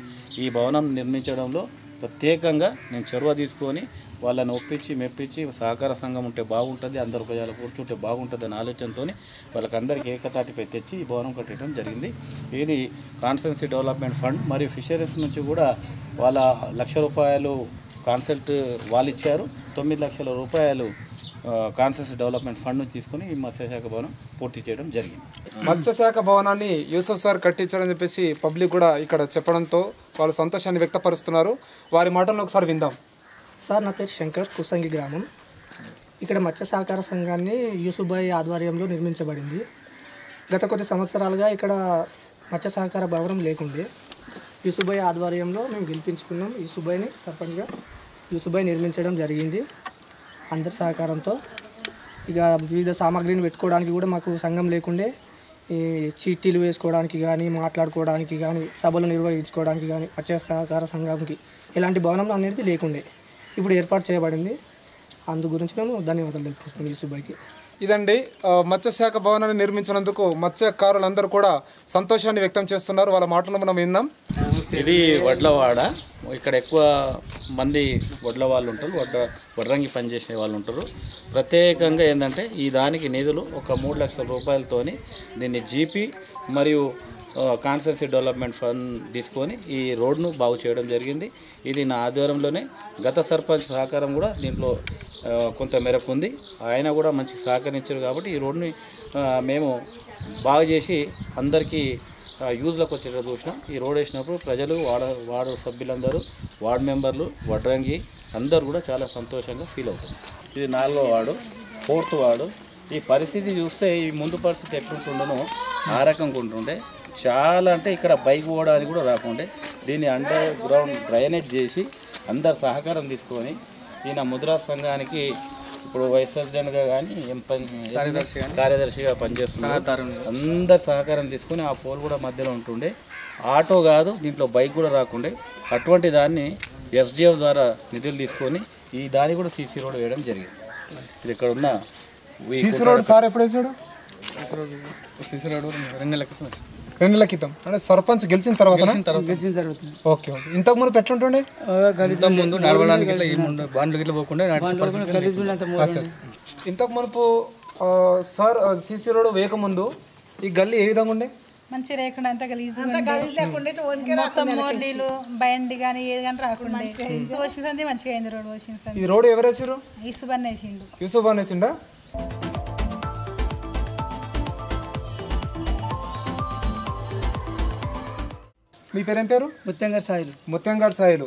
ఈ భవనం నిర్మించడంలో ప్రత్యేకంగా నేను చొరవ తీసుకొని వాళ్ళని ఒప్పించి మెప్పించి సహకార సంఘం ఉంటే బాగుంటుంది, అందరు ప్రజలు కూర్చుంటే బాగుంటుంది అనే ఆలోచనతో వాళ్ళకందరికీ ఏకతాటిపై తెచ్చి ఈ భవనం కట్టడం జరిగింది. ఇది కాన్స్టిట్యున్సీ డెవలప్మెంట్ ఫండ్ మరియు ఫిషరీస్ నుంచి కూడా వాళ్ళ ₹1,00,000 కాన్సెప్ట్ వాళ్ళు ఇచ్చారు. 9 లక్షల రూపాయలు కాన్స్టిట్యున్సీ డెవలప్మెంట్ ఫండ్ నుంచి తీసుకొని ఈ మత్స్యశాఖ భవనం పూర్తి చేయడం జరిగింది. మత్స్యశాఖ భవనాన్ని యూసుఫ్ సార్ కట్టించారని చెప్పేసి పబ్లిక్ కూడా ఇక్కడ చెప్పడంతో వాళ్ళు సంతోషాన్ని వ్యక్తపరుస్తున్నారు. వారి మాటలను ఒకసారి విందాం. సార్, నా పేరు శంకర్, కుసంగి గ్రామం. ఇక్కడ మత్స్య సహకార సంఘాన్ని యూసుఫ్ భాయ్ ఆధ్వర్యంలో నిర్మించబడింది. గత కొద్ది సంవత్సరాలుగా ఇక్కడ మత్స్య సహకార భవనం లేకుండే యూసుఫ్ భాయ్ ఆధ్వర్యంలో మేము గెలిపించుకున్నాం. యూసుఫ్ భాయ్ని సర్పంచ్గా యూసుఫ్ భాయ్ నిర్మించడం జరిగింది అందరి సహకారంతో. ఇక వివిధ సామాగ్రిని పెట్టుకోవడానికి కూడా మాకు సంఘం లేకుండే ఈ చీటీలు వేసుకోవడానికి కానీ, మాట్లాడుకోవడానికి కానీ, సభలు నిర్వహించుకోవడానికి కానీ మత్స్య సహకార సంఘంకి ఎలాంటి భవనం అనేది లేకుండే. ఇప్పుడు ఏర్పాటు చేయబడింది. అందు గురించి మేము ధన్యవాదాలు తెలుపుతున్నాం యూసుఫ్ భాయ్కి. ఇదండి మత్స్యశాఖ భవనాన్ని నిర్మించినందుకు మత్స్యకారులందరూ కూడా సంతోషాన్ని వ్యక్తం చేస్తున్నారు. వాళ్ళ మాటలు మనం విందాం. ఇది వడ్లవాడ. ఇక్కడ ఎక్కువ మంది వడ్ల వాళ్ళు ఉంటారు, వడ్రంగి పనిచేసే వాళ్ళు ఉంటారు. ప్రత్యేకంగా ఏంటంటే ఈ దానికి నిధులు ఒక 3 లక్షల రూపాయలతోని దీన్ని జీపీ మరియు కాన్స్టిట్యున్సీ డెవలప్మెంట్ ఫండ్ తీసుకొని ఈ రోడ్ను బాగు చేయడం జరిగింది. ఇది నా ఆధ్వర్యంలోనే. గత సర్పంచ్ సహకారం కూడా దీంట్లో కొంత మేరకు ఉంది. ఆయన కూడా మంచి సహకరించారు కాబట్టి ఈ రోడ్ని మేము బాగు చేసి అందరికీ యూజ్లోకి వచ్చేటట్టు చూసినాం. ఈ రోడ్ వేసినప్పుడు ప్రజలు, వార్డు సభ్యులందరూ, వార్డు మెంబర్లు, వడ్రంగి అందరూ కూడా చాలా సంతోషంగా ఫీల్ అవుతుంది. ఇది 4వ వార్డు, 4th వార్డు, ఈ పరిస్థితి చూస్తే ఈ ముందు పరిస్థితి ఎట్లుంటుండనో ఆ రకంగా ఉంటుండే. చాలా అంటే ఇక్కడ బైక్ పోవడానికి కూడా రాకుండే. దీన్ని అండర్ గ్రౌండ్ డ్రైనేజ్ చేసి అందరు సహకారం తీసుకొని ఈయన ముద్రా సంఘానికి ఇప్పుడు వైస్ ప్రెసిడెంట్గా కానీ కార్యదర్శిగా పనిచేస్తున్నారు. అందరు సహకారం తీసుకొని ఆ పోల్ కూడా మధ్యలో ఉంటుండే. ఆటో కాదు దీంట్లో బైక్ కూడా రాకుండే. అటువంటి దాన్ని ఎస్డిఎఫ్ ద్వారా నిధులు తీసుకొని ఈ దాన్ని కూడా సీసీ రోడ్ వేయడం జరిగింది. ఇది ఇక్కడ ఉన్న సీసీ రోడ్ సార్ ఎప్పుడు వేసాడు? సీసీ రోడ్ 2 నెలల క్రితం. 2 నెలల క్రితం అంటే సర్పంచ్ గెలిచిన తర్వాత. Okay okay. ఇంతకు ముందు ఎట్లుంటుండే? ముందు నడవడానికి బాండ్లు గిట్ల పోకుండా ఇంతకు మునుపు సార్ సీసీ రోడ్ వేయకముందు ఈ గల్లీ ఏ విధంగా ఉండే? మంచిగా లేకుండా అంత గలీజ్ మొత్తం మోడీలు బండి కానీ ఏది కానీ రాకుండా వాషింగ్ సంది మంచిగా అయింది. రోడ్ వాషింగ్ సంది. ఈ రోడ్ ఎవరు వేసారు? యూసుఫ్ వేసిండు. యూసుఫ్ వేసిండా? మీ పేరేం పేరు? ముత్యంగారు సాయిలు.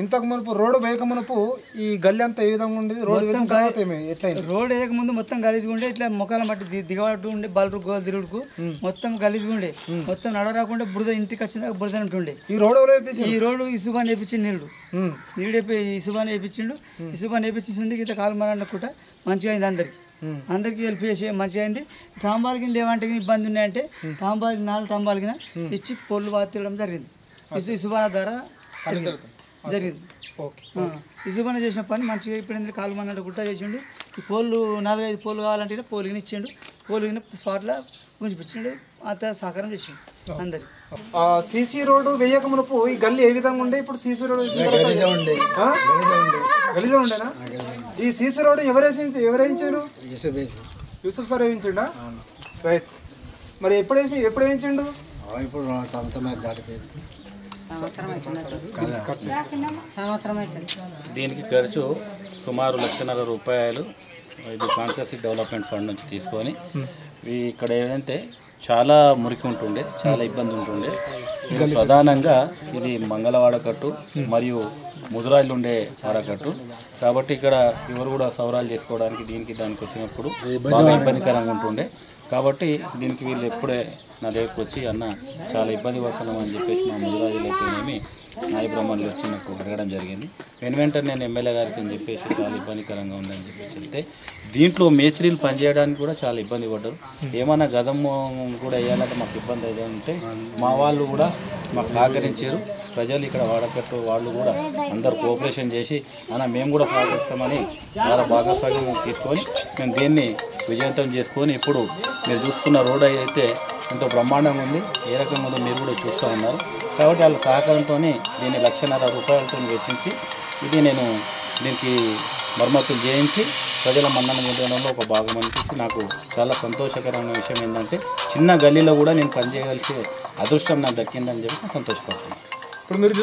ఇంతకు మునుపు రోడ్డు వేయక మునుపు ఈ గల్లీ అంతా ఏ విధంగా ఉండేది? రోడ్డు వేసిన తర్వాత ఎట్లా? రోడ్ వేయక ముందు మొత్తం గలీజ్గా ఉండే. ఇట్లా మొక్కల మట్టి దిగబట్టు ఉండే. బల్రు గోల్ తిరుగుడుకు మొత్తం గలీజ్గా ఉండే. మొత్తం నడవరాకుండా బురద ఇంటికి వచ్చిన బురద ఉంటుండే. ఈ రోడ్ ఎవరు వేయించారు? ఈ రోడ్డు ఇసుబాన్ వేయించిండు. నీడు ఇసుబాన్ వేయించిండు. ఇసుబాన్ వేయించింది ఇంత కాలు మరనుకుంటా మంచిగా అయింది. అందరికి హెల్ప్ చేసి మంచిగా అయింది. టాంబాలకి లేవంటే ఇబ్బంది ఉన్నాయంటే టాంబాలకి 4 టాంబాలకి ఇచ్చి పొల్లు వాతిరడం జరిగింది. ఇసుబాన ద్వారా జరిగింది. ఇసుబాన చేసిన పని మంచిగా ఇప్పుడు కాలు మన్నట్టు గుట్ట చేసిండు. ఈ పోళ్ళు 4-5 పోళ్ళు కావాలంటే పోలుగిని ఇచ్చిండు. పోలుగిన స్పాట్లో గుంజిపించిండు. అంత సహకారం చేసిండు అందరికి. సీసీ రోడ్డు వేయక మునుపు ఈ గల్లీ ఏ విధంగా ఉండే? ఇప్పుడు సీసీ రోడ్ గలీజా ఉండేనా? ఈ సీసీ రోడ్ ఎవరు వేయించారు? యూసుఫ్ సార్ వేయించిండా? రైట్. మరి ఎప్పుడు వేయించిండు? ఇప్పుడు దీనికి ఖర్చు సుమారు 1,50,000 రూపాయలు. ఇది కాన్స్టిట్యూన్సీ డెవలప్మెంట్ ఫండ్ నుంచి తీసుకొని ఇక్కడ ఏంటంటే చాలా మురికి ఉంటుండే, చాలా ఇబ్బంది ఉంటుండే. ప్రధానంగా ఇది మంగళవాడ కట్టు మరియు ముదురాయిలు ఉండే వాడకట్టు కాబట్టి ఇక్కడ ఎవరు కూడా సౌరాలు చేసుకోవడానికి దానికి వచ్చినప్పుడు బాగా ఇబ్బందికరంగా ఉంటుండే. కాబట్టి దీనికి వీళ్ళు ఎప్పుడే నా దగ్గరకు వచ్చి అన్న చాలా ఇబ్బంది పడుతున్నాం అని చెప్పేసి మా ముదురాజులు అయితేనేమి నాయ బ్రహ్మణులు వచ్చి నాకు అడగడం జరిగింది. వెంటనే నేను ఎమ్మెల్యే గారికి అని చెప్పేసి చాలా ఇబ్బందికరంగా ఉందని చెప్పేసి చెప్తే దీంట్లో మేస్త్రీలు పనిచేయడానికి కూడా చాలా ఇబ్బంది పడ్డారు. ఏమన్నా గదం కూడా వేయాలంటే మాకు ఇబ్బంది అయితే ఉంటే మా వాళ్ళు కూడా మాకు సహకరించారు. ప్రజలు ఇక్కడ వాడకట్టు వాళ్ళు కూడా అందరు కోఆపరేషన్ చేసి అన్న మేము కూడా సహకరిస్తామని చాలా భాగస్వామ్యం తీసుకొని మేము దీన్ని విజయవంతం చేసుకొని ఇప్పుడు మీరు చూస్తున్న రోడ్ అయితే ఎంతో బ్రహ్మాండంగా ఉంది. ఏ రకంగా ఉందో మీరు కూడా చూస్తూ ఉన్నారు. కాబట్టి వాళ్ళ సహకారంతో దీన్ని 1,50,000 రూపాయలతో వెచ్చించి నేను దీనికి మరమ్మతులు చేయించి ప్రజల మన్నన పొందడంలో ఒక భాగం అనిపించి నాకు చాలా సంతోషకరమైన విషయం ఏంటంటే చిన్న గల్లీలో కూడా నేను పనిచేయగలిగే అదృష్టం నాకు దక్కిందని చెప్పి సంతోషపడుతున్నాను. ఇప్పుడు మీరు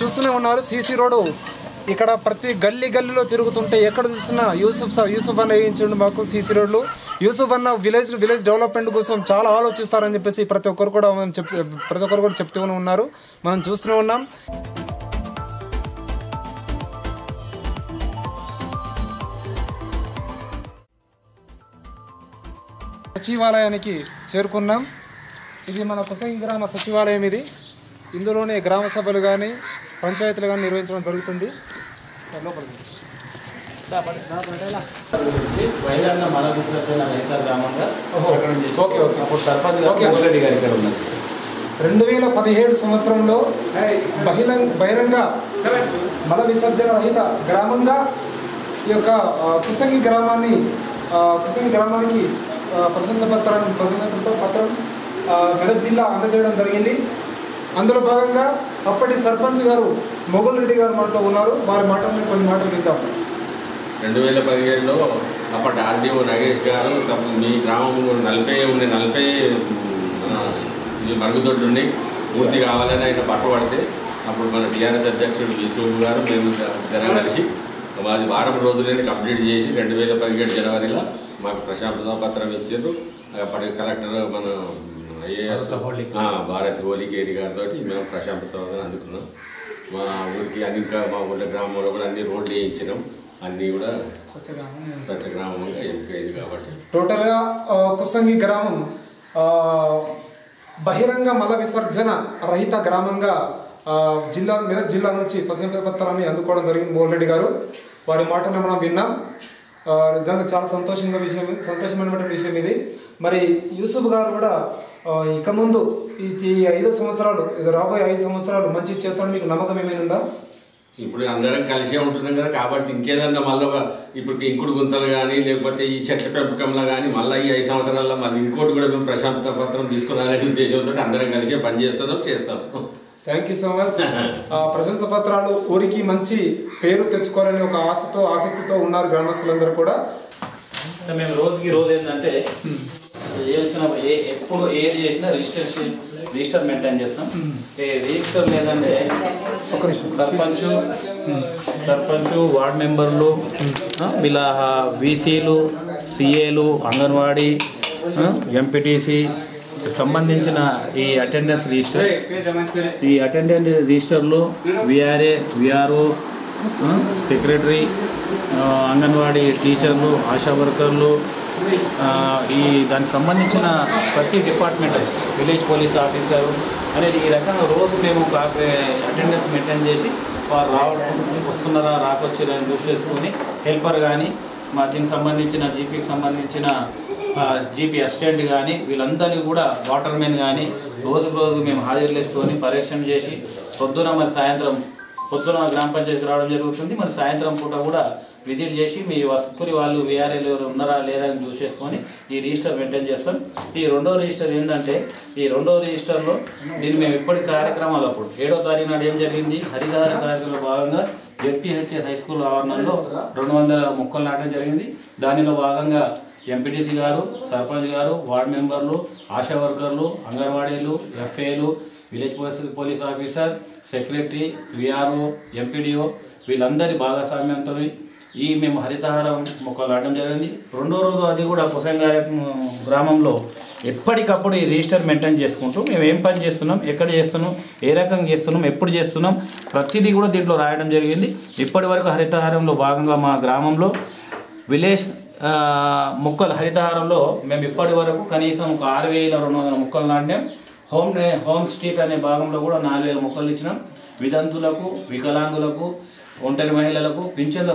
చూస్తూనే ఉన్నారు సీసీ రోడ్డు ఇక్కడ ప్రతి గల్లీలో తిరుగుతుంటే ఎక్కడ చూసినా యూసుఫ్ అన్న వేయించండి మాకు సీసీ రోడ్లు. యూసుఫ్ అన్న విలేజ్ డెవలప్మెంట్ కోసం చాలా ఆలోచిస్తారని చెప్పేసి ప్రతి ఒక్కరు కూడా చెప్తూనే ఉన్నారు. మనం చూస్తూనే ఉన్నాం. సచివాలయానికి చేరుకున్నాం. ఇది మన కుసంగి గ్రామ సచివాలయం. ఇందులోనే గ్రామ సభలు కానీ పంచాయతీలు కానీ నిర్వహించడం జరుగుతుంది. బహిరంగ మల విసర్జన రహిత గ్రామంగా అప్పుడు సర్పంచ్ రెడ్డి గారు ఇక్కడ ఉన్నారు. 2017 సంవత్సరంలో బహిరంగ మల విసర్జన రహిత గ్రామంగా ఈ యొక్క కుసంగి గ్రామానికి ప్రశంస పత్రం మెదక్ జిల్లా అందజేయడం జరిగింది. అందులో భాగంగా అప్పటి సర్పంచ్ గారు మొగుల్ రెడ్డి గారు మనతో ఉన్నారు. వారి మాటలు కొన్ని మాటలు విందాం. 2017లో అప్పటి ఆర్డీఓ నగేష్ గారు మీ గ్రామంలో 40 ఇది మరుగుదొడ్డుండి పూర్తి కావాలని ఆయన పట్టుబడితే అప్పుడు మన టీఆర్ఎస్ అధ్యక్షుడు యూసుఫ్ గారు మేము ఇద్దరం కలిసి అది వారం రోజులని కంప్లీట్ చేసి 2017 జనవరిలో మాకు ప్రశాంతత పత్రం ఇచ్చారు. అప్పటి కలెక్టర్ మన ఐఏఎస్ భారత్ హోలీకేరి గారితో మేము ప్రశాంతత అందుకున్నాం. మా ఊరికి ఇంకా మా ఊళ్ళో గ్రామంలో కూడా అన్ని రోడ్లు వేయించినాం. అన్నీ కూడా స్వచ్ఛ గ్రామంగా ఎంపికైంది కాబట్టి టోటల్గా కుసంగి గ్రామం బహిరంగ మల విసర్జన రహిత గ్రామంగా మెదక్ జిల్లా నుంచి ప్రశంస పత్రాన్ని అందుకోవడం జరిగింది. మోహన్ రెడ్డి గారు వారి మాటను మనం విన్నాం. నిజంగా చాలా సంతోషమైనటువంటి విషయం ఇది. మరి యూసుఫ్ గారు కూడా ఇక ముందు ఈ 5 సంవత్సరాలు రాబోయే 5 సంవత్సరాలు మంచి చేస్తారని మీకు నమ్మకం ఏమైనా ఉందా? ఇప్పుడు అందరం కలిసే ఉంటున్నాం కదా, కాబట్టి ఇంకేదన్నా మళ్ళీ ఇప్పుడు ఇంకుడు గుంతలు కానీ లేకపోతే ఈ చెట్ల పెంపకంలో కానీ మళ్ళీ ఈ 5 సంవత్సరాల్లో మళ్ళీ ఇంకోటి కూడా మేము ప్రశాంత పత్రం తీసుకురాలనే ఉద్దేశంతో అందరం కలిసే పనిచేస్తున్నాం, చేస్తాం. Thank you so much. ప్రశంస పత్రాలు ఊరికి మంచి పేరు తెచ్చుకోవాలని ఒక ఆసక్తితో ఉన్నారు గ్రామస్తులందరూ కూడా. మేము రోజుకి రోజు ఏంటంటే చేయాల్సిన ఎప్పుడు ఏది చేసినా రిజిస్టర్ మెయింటైన్ చేస్తాం. రిజిస్టర్ లేదంటే సర్పంచ్ వార్డ్ మెంబర్లు వీళ్ళ వీసీలు సిఏలు అంగన్వాడీ ఎంపీటీసీ సంబంధించిన ఈ అటెండెన్స్ రిజిస్టర్లు విఆర్ఏ విఆర్ఓ సెక్రటరీ అంగన్వాడీ టీచర్లు ఆశా వర్కర్లు ఈ దానికి సంబంధించిన ప్రతి డిపార్ట్మెంట్ విలేజ్ పోలీస్ ఆఫీసర్ అనేది ఈ రకంగా రోజు మేము అటెండెన్స్ మెయింటైన్ చేసి వారు వస్తున్నారా రాకొచ్చారా అని చూస్ చేసుకొని హెల్పర్ కానీ మా దీనికి సంబంధించిన జీపీకి సంబంధించిన జీపీ అసిస్టెంట్ కానీ వీళ్ళందరినీ కూడా వాటర్మెన్ కానీ రోజు మేము హాజరులేసుకొని పరీక్షణ చేసి పొద్దున గ్రామ పంచాయతీకి రావడం జరుగుతుంది. మరి సాయంత్రం పూట కూడా విజిట్ చేసి మీ వస్తువులు వాళ్ళు వీఆర్ఏలు ఉన్నారా లేదా అని చూస్ చేసుకొని ఈ రిజిస్టర్ మెయింటైన్ చేస్తాం. ఈ రెండో రిజిస్టర్ ఏంటంటే ఈ రెండో రిజిస్టర్లో దీన్ని మేము ఇప్పటి కార్యక్రమాలు అప్పుడు 7వ తారీఖు నాడు ఏం జరిగింది, హరితహార కార్యక్రమంలో భాగంగా జెడ్పీహెచ్ఎస్ హై స్కూల్ ఆవరణలో 200 మొక్కలు నాటడం జరిగింది. దానిలో భాగంగా ఎంపీటీసీ గారు, సర్పంచ్ గారు, వార్డు మెంబర్లు, ఆశా వర్కర్లు, అంగన్వాడీలు, ఎఫ్ఏలు, village police officer, secretary, VRO, MPDO వీళ్ళందరి భాగస్వామ్యంతో మేము హరితహారం మొక్కలు నాటడం జరిగింది. రెండో రోజు అది కూడా కుసంగి గ్రామంలో ఎప్పటికప్పుడు ఈ రిజిస్టర్ మెయింటైన్ చేసుకుంటూ మేము ఏం పని చేస్తున్నాం, ఎక్కడ చేస్తున్నాం, ఏ రకంగా చేస్తున్నాం, ఎప్పుడు చేస్తున్నాం ప్రతిదీ కూడా దీంట్లో రాయడం జరిగింది. ఇప్పటి వరకు హరితహారంలో భాగంగా మా గ్రామంలో విలేజ్ మొక్కలు హరితహారంలో మేము ఇప్పటి వరకు కనీసం ఒక 6,200 మొక్కలు నాటాం. హోమ్ స్ట్రీట్ అనే భాగంలో కూడా 4,000 మొక్కలు ఇచ్చినాం. వితంతులకు, వికలాంగులకు, ఒంటరి మహిళలకు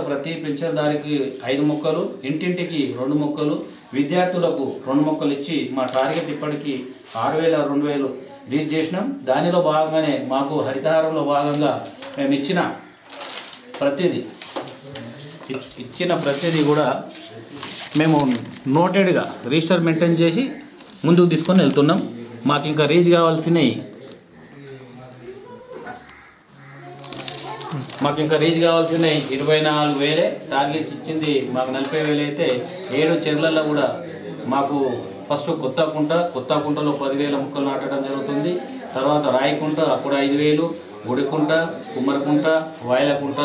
ప్రతి పింఛన్దారికి 5 మొక్కలు, ఇంటింటికి 2 మొక్కలు, విద్యార్థులకు 2 మొక్కలు ఇచ్చి మా టార్గెట్ ఇప్పటికీ 6,000-2,000 రీచ్ చేసినాం. దానిలో భాగంగానే మాకు హరితహారంలో భాగంగా మేము ఇచ్చిన ప్రతిదీ కూడా మేము నోటెడ్గా రిజిస్టర్ మెయింటైన్ చేసి ముందుకు తీసుకొని వెళ్తున్నాం. మాకు ఇంకా రీచ్ కావాల్సినవి 24,000 టార్గెట్స్ ఇచ్చింది. మాకు 40,000 అయితే 7 చెర్లలో కూడా మాకు ఫస్ట్ కొత్త కుంటలో 10,000 మొక్కలు నాటడం జరుగుతుంది. తర్వాత రాయికుంట అప్పుడు 5,000, గుడికుంట, కుమ్మరకుంట, వాయిలకుంట,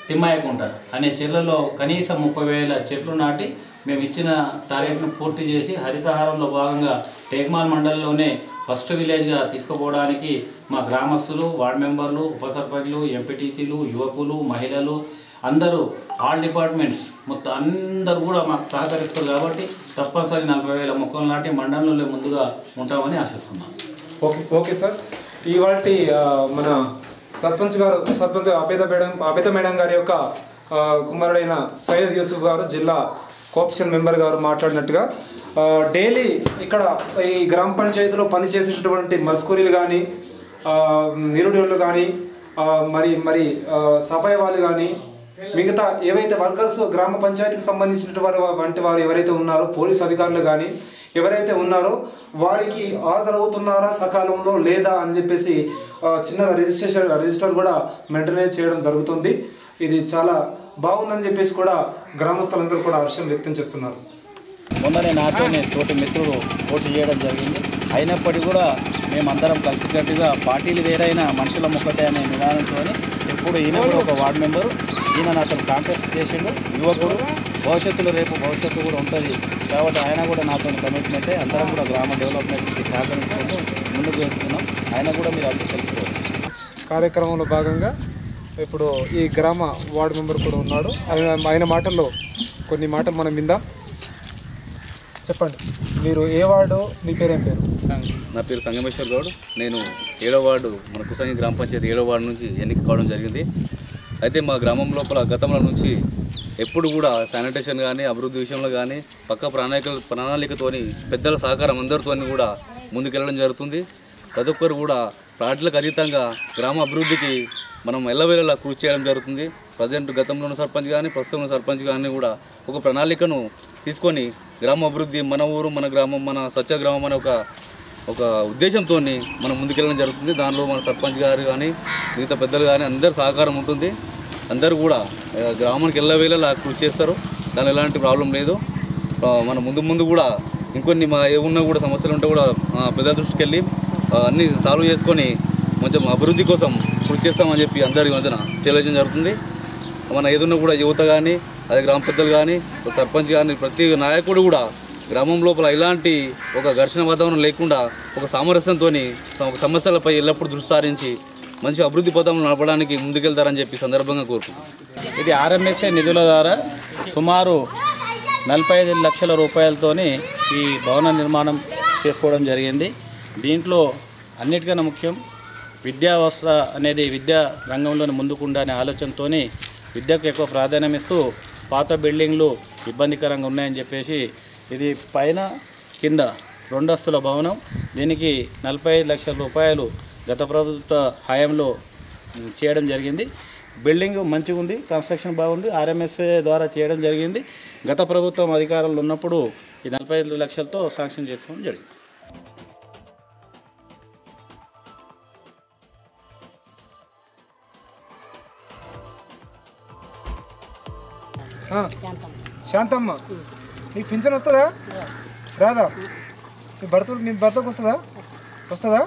తిమ్మాయకుంట అనే చెర్లలో కనీసం 30,000 చెట్లు నాటి మేము ఇచ్చిన టార్గెట్ను పూర్తి చేసి హరితహారంలో భాగంగా టేక్మాల్ మండలంలోనే ఫస్ట్ విలేజ్గా తీసుకుపోవడానికి మా గ్రామస్తులు, వార్డు మెంబర్లు, ఉప సర్పంచ్లు, ఎంపీటీసీలు, యువకులు, మహిళలు అందరూ ఆల్ డిపార్ట్మెంట్స్ మొత్తం అందరూ కూడా మాకు సహకరిస్తారు. కాబట్టి తప్పనిసరి 40,000 మొక్కలు నాటి మండలంలో ముందుగా ఉంటామని ఆశిస్తున్నాం. Okay sir. ఇవాళ మన సర్పంచ్ ఆబేద మేడం గారి యొక్క కుమారుడైన సయ్యద్ యూసుఫ్ గారు జిల్లా కోఆప్షన్ మెంబర్ గారు మాట్లాడినట్టుగా డైలీ ఇక్కడ ఈ గ్రామ పంచాయతీలో పనిచేసేటటువంటి మస్కూరీలు కానీ, నిరుడులు కానీ, మరి సఫాయి వాళ్ళు కానీ, మిగతా ఏవైతే వర్కర్స్ గ్రామ పంచాయతీకి సంబంధించినటువంటి వారు ఎవరైతే ఉన్నారో, పోలీస్ అధికారులు కానీ ఎవరైతే ఉన్నారో వారికి హాజరవుతున్నారా సకాలంలో లేదా అని చెప్పేసి చిన్నగా రిజిస్టర్ కూడా మెయింటైన్ చేయడం జరుగుతుంది. ఇది చాలా బాగుందని చెప్పేసి కూడా గ్రామస్తులందరూ కూడా హర్షం వ్యక్తం చేస్తున్నారు. మొన్ననే నాతోనే తోటి మిత్రుడు పోటీ చేయడం జరిగింది. అయినప్పటికీ కూడా మేమందరం కలిసికట్టుగా పార్టీలు వేరైనా మనుషుల ముక్కటే అనే నిదానంతో ఎప్పుడు ఈయన కూడా ఒక వార్డు మెంబరు, ఈయన నాతో కాంటెస్ట్ చేసిండు, యువకుడు, భవిష్యత్తు కూడా ఉంటుంది కాబట్టి ఆయన కూడా నాతో కమిట్మెంటే. అందరం కూడా గ్రామ డెవలప్మెంట్కి సహకరించుకుంటూ ముందుకు వెళ్తున్నాం. ఆయన కూడా మీరు అందరూ తెలుసుకోవచ్చు. కార్యక్రమంలో భాగంగా ఇప్పుడు ఈ గ్రామ వార్డు మెంబర్ కూడా ఉన్నాడు. ఆయన మాటల్లో కొన్ని మాటలు మనం విందాం. చెప్పండి, మీరు ఏ వార్డు, మీ పేరేం పేరు? నా పేరు సంగమేశ్వర్ గౌడ్. నేను 7వ వార్డు మన కుసంగి గ్రామ పంచాయతీ 7వ వార్డు నుంచి ఎన్నిక కావడం జరిగింది. అయితే మా గ్రామం లోపల గతంలో నుంచి ఎప్పుడు కూడా శానిటేషన్ కానీ అభివృద్ధి విషయంలో కానీ పక్క ప్రణాళికతోని పెద్దల సహకారం అందరితో కూడా ముందుకెళ్ళడం జరుగుతుంది. ప్రతి ఒక్కరు కూడా పార్టీలకు అతీతంగా గ్రామ అభివృద్ధికి మనం ఎల్లవేళలా కృషి చేయడం జరుగుతుంది. ప్రజెంట్ గతంలో ఉన్న సర్పంచ్ కానీ ప్రస్తుతం ఉన్న సర్పంచ్ కానీ కూడా ఒక ప్రణాళికను తీసుకొని గ్రామ అభివృద్ధి, మన ఊరు మన గ్రామం మన స్వచ్ఛ గ్రామం అనే ఒక ఉద్దేశంతో మనం ముందుకెళ్ళడం జరుగుతుంది. దానిలో మన సర్పంచ్ గారు కానీ మిగతా పెద్దలు కానీ అందరి సహకారం ఉంటుంది. అందరూ కూడా గ్రామానికి ఎల్లవేళలా కృషి చేస్తారు. దాని ఎలాంటి ప్రాబ్లం లేదు. మన ముందు కూడా ఇంకొన్ని మా ఏమున్నా కూడా సమస్యలు ఉంటే కూడా పెద్ద దృష్టికి వెళ్ళి అన్నీ సాల్వ్ చేసుకొని కొంచెం అభివృద్ధి కోసం కృషి చేస్తామని చెప్పి అందరి మధ్యన తెలియజేయడం జరుగుతుంది. మన ఏదన్నా కూడా యువత కానీ అదే గ్రామ పెద్దలు కానీ సర్పంచ్ కానీ ప్రతి నాయకుడు కూడా గ్రామం లోపల ఇలాంటి ఒక ఘర్షణ వాతావరణం లేకుండా ఒక సామరస్యంతో సమస్యలపై ఎల్లప్పుడూ దృష్టి సారించి మంచి అభివృద్ధి పథంలో నడపడానికి ముందుకెళ్తారని చెప్పి సందర్భంగా కోరుకుంటున్నాను. ఇది ఆర్ఎంఎస్ఏ నిధుల ద్వారా సుమారు 45 లక్షల రూపాయలతోని ఈ భవన నిర్మాణం చేసుకోవడం జరిగింది. దీంట్లో అన్నిటికన్నా ముఖ్యం విద్యా వ్యవస్థ అనేది విద్యా రంగంలోని ముందుకుండా అనే ఆలోచనతో విద్యకు ఎక్కువ ప్రాధాన్యం ఇస్తూ పాత బిల్డింగ్లు ఇబ్బందికరంగా ఉన్నాయని చెప్పేసి ఇది పైన కింద 2 అంతస్తుల భవనం. దీనికి 45 లక్షల రూపాయలు గత ప్రభుత్వ హయాంలో చేయడం జరిగింది. బిల్డింగ్ మంచిగా ఉంది, కన్స్ట్రక్షన్ బాగుంది, ఆర్ఎంఎస్ఏ ద్వారా చేయడం జరిగింది. గత ప్రభుత్వం అధికారంలో ఉన్నప్పుడు ఈ 45 లక్షలతో శాంక్షన్ చేసుకోవడం జరిగింది. శాంతమ్మ, నీకు పింఛన్ వస్తుందా రాదా? మీ భర్తకు వస్తుందా?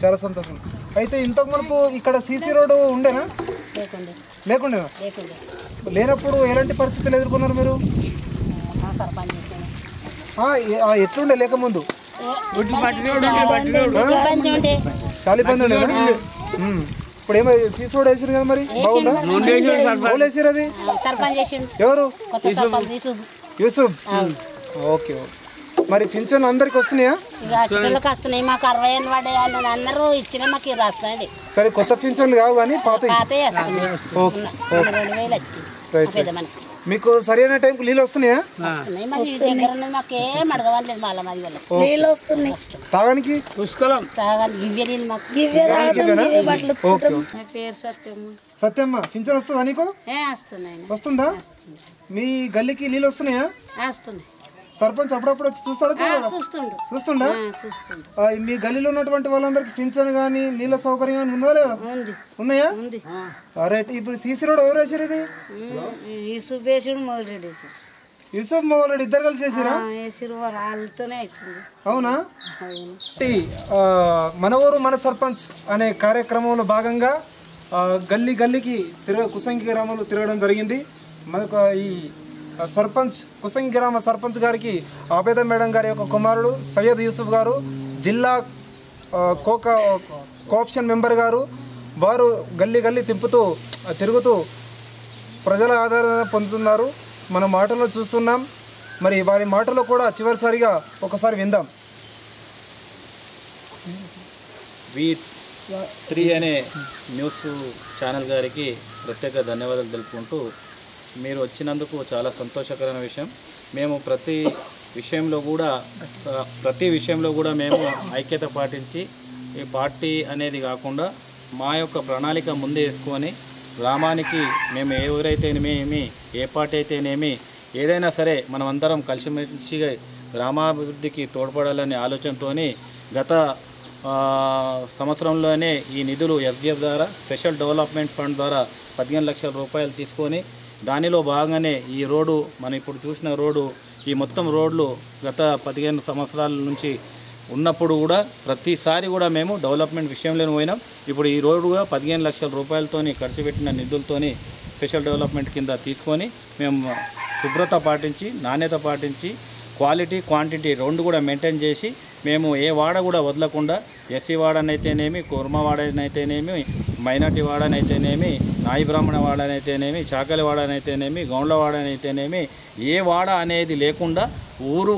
చాలా సంతోషం. అయితే ఇంతకు మునుపు ఇక్కడ సీసీ రోడ్డు ఉండేనా? లేకుండేనా? లేనప్పుడు ఎలాంటి పరిస్థితులు ఎదుర్కొన్నారు మీరు? ఎట్లుండే లేకముందు? చాలా ఇబ్బంది ఉండేదా? ఇప్పుడు ఏమో సీసీ రోడ్ వేసారు కదా, మరి బాగుందా? వేసారు అది ఎవరు? యూసుఫ్. ఓకే. మరి పింఛన్ అందరికి వస్తున్నాయా? వస్తున్నాయి. మాకు 60 ఏళ్ళు పడ్డాయి అందరూ ఇచ్చిన మాకు రాస్తాండి. సరే, కొత్త పింఛన్లు కావు కానీ పాత. మీకు సరైన టైంకి నీళ్ళు వస్తున్నాయా? మాకేం అడగలేదు. నీళ్ళు వస్తున్నాయి తాగడానికి. పేరు సత్యమ్మ, పింఛన్ వస్తుందా నీకు? వస్తుందా? మీ గల్లీకి నీళ్ళు వస్తున్నాయా? సర్పంచ్ అప్పుడప్పుడు వచ్చి చూస్తుండా? మీ గల్లీలో ఉన్నటువంటి వాళ్ళందరికి పింఛన్ కానీ నీళ్ళ సౌకర్యం కానీ ఉందా లేదా? ఉన్నాయా? రైట్. ఇప్పుడు సీసీ రోడ్ ఎవరు వేసారు? ఇది యూసుఫ్ మోహన్ ఇద్దరు కలిసి చేసారా? అవునా? మన ఊరు మన సర్పంచ్ అనే కార్యక్రమంలో భాగంగా గల్లీకి కుసంగి గ్రామంలో తిరగడం జరిగింది. మనకు ఈ సర్పంచ్ కుసంగి గ్రామ సర్పంచ్ గారికి ఆబేద మేడం గారి యొక్క కుమారుడు సయ్యద్ యూసుఫ్ గారు, జిల్లా కోఆప్షన్ మెంబర్ గారు, వారు గల్లీ తిరుగుతూ ప్రజల ఆదరణ పొందుతున్నారు. మన మాటల్లో చూస్తున్నాం. మరి వారి మాటల్లో కూడా చివరిసారిగా ఒకసారి విందాం. V3 అనే న్యూస్ ఛానల్ గారికి ప్రత్యేక ధన్యవాదాలు తెలుపుకుంటూ, మీరు వచ్చినందుకు చాలా సంతోషకరమైన విషయం. మేము ప్రతి విషయంలో కూడా మేము ఐక్యత పాటించి ఈ పార్టీ అనేది కాకుండా మా యొక్క ప్రణాళిక ముందే వేసుకొని గ్రామానికి మేము ఎవరైతేనేమి ఏ పార్టీ అయితేనేమి ఏదైనా సరే మనమందరం కలిసిమెలిసి గ్రామాభివృద్ధికి తోడ్పడాలనే ఆలోచనతో గత సంవత్సరంలోనే ఈ నిధులు ఎస్డిఎఫ్ ద్వారా స్పెషల్ డెవలప్మెంట్ ఫండ్ ద్వారా 15 లక్షల రూపాయలు తీసుకొని దానిలో భాగంగానే ఈ రోడ్డు మనం ఇప్పుడు చూసిన రోడ్డు ఈ మొత్తం రోడ్లు గత 15 సంవత్సరాల నుంచి ఉన్నప్పుడు కూడా ప్రతిసారి కూడా మేము డెవలప్మెంట్ విషయంలోనే పోయినాం. ఇప్పుడు ఈ రోడ్డుగా 15 లక్షల రూపాయలతోని ఖర్చు పెట్టిన నిధులతోని స్పెషల్ డెవలప్మెంట్ కింద తీసుకొని మేము శుభ్రత పాటించి నాణ్యత పాటించి క్వాలిటీ క్వాంటిటీ రెండు కూడా మెయింటైన్ చేసి మేము ఏ వాడ కూడా వదలకుండా ఎస్సీ వాడనైతేనేమి కుర్మ వాడనైతేనేమి మైనార్టీ వాడనైతేనేమి, నాయి బ్రాహ్మణ వాడనైతేనేమి, చాకలి వాడనైతేనేమి, గౌండ్ల వాడనైతేనేమి, ఏ వాడ అనేది లేకుండా ఊరు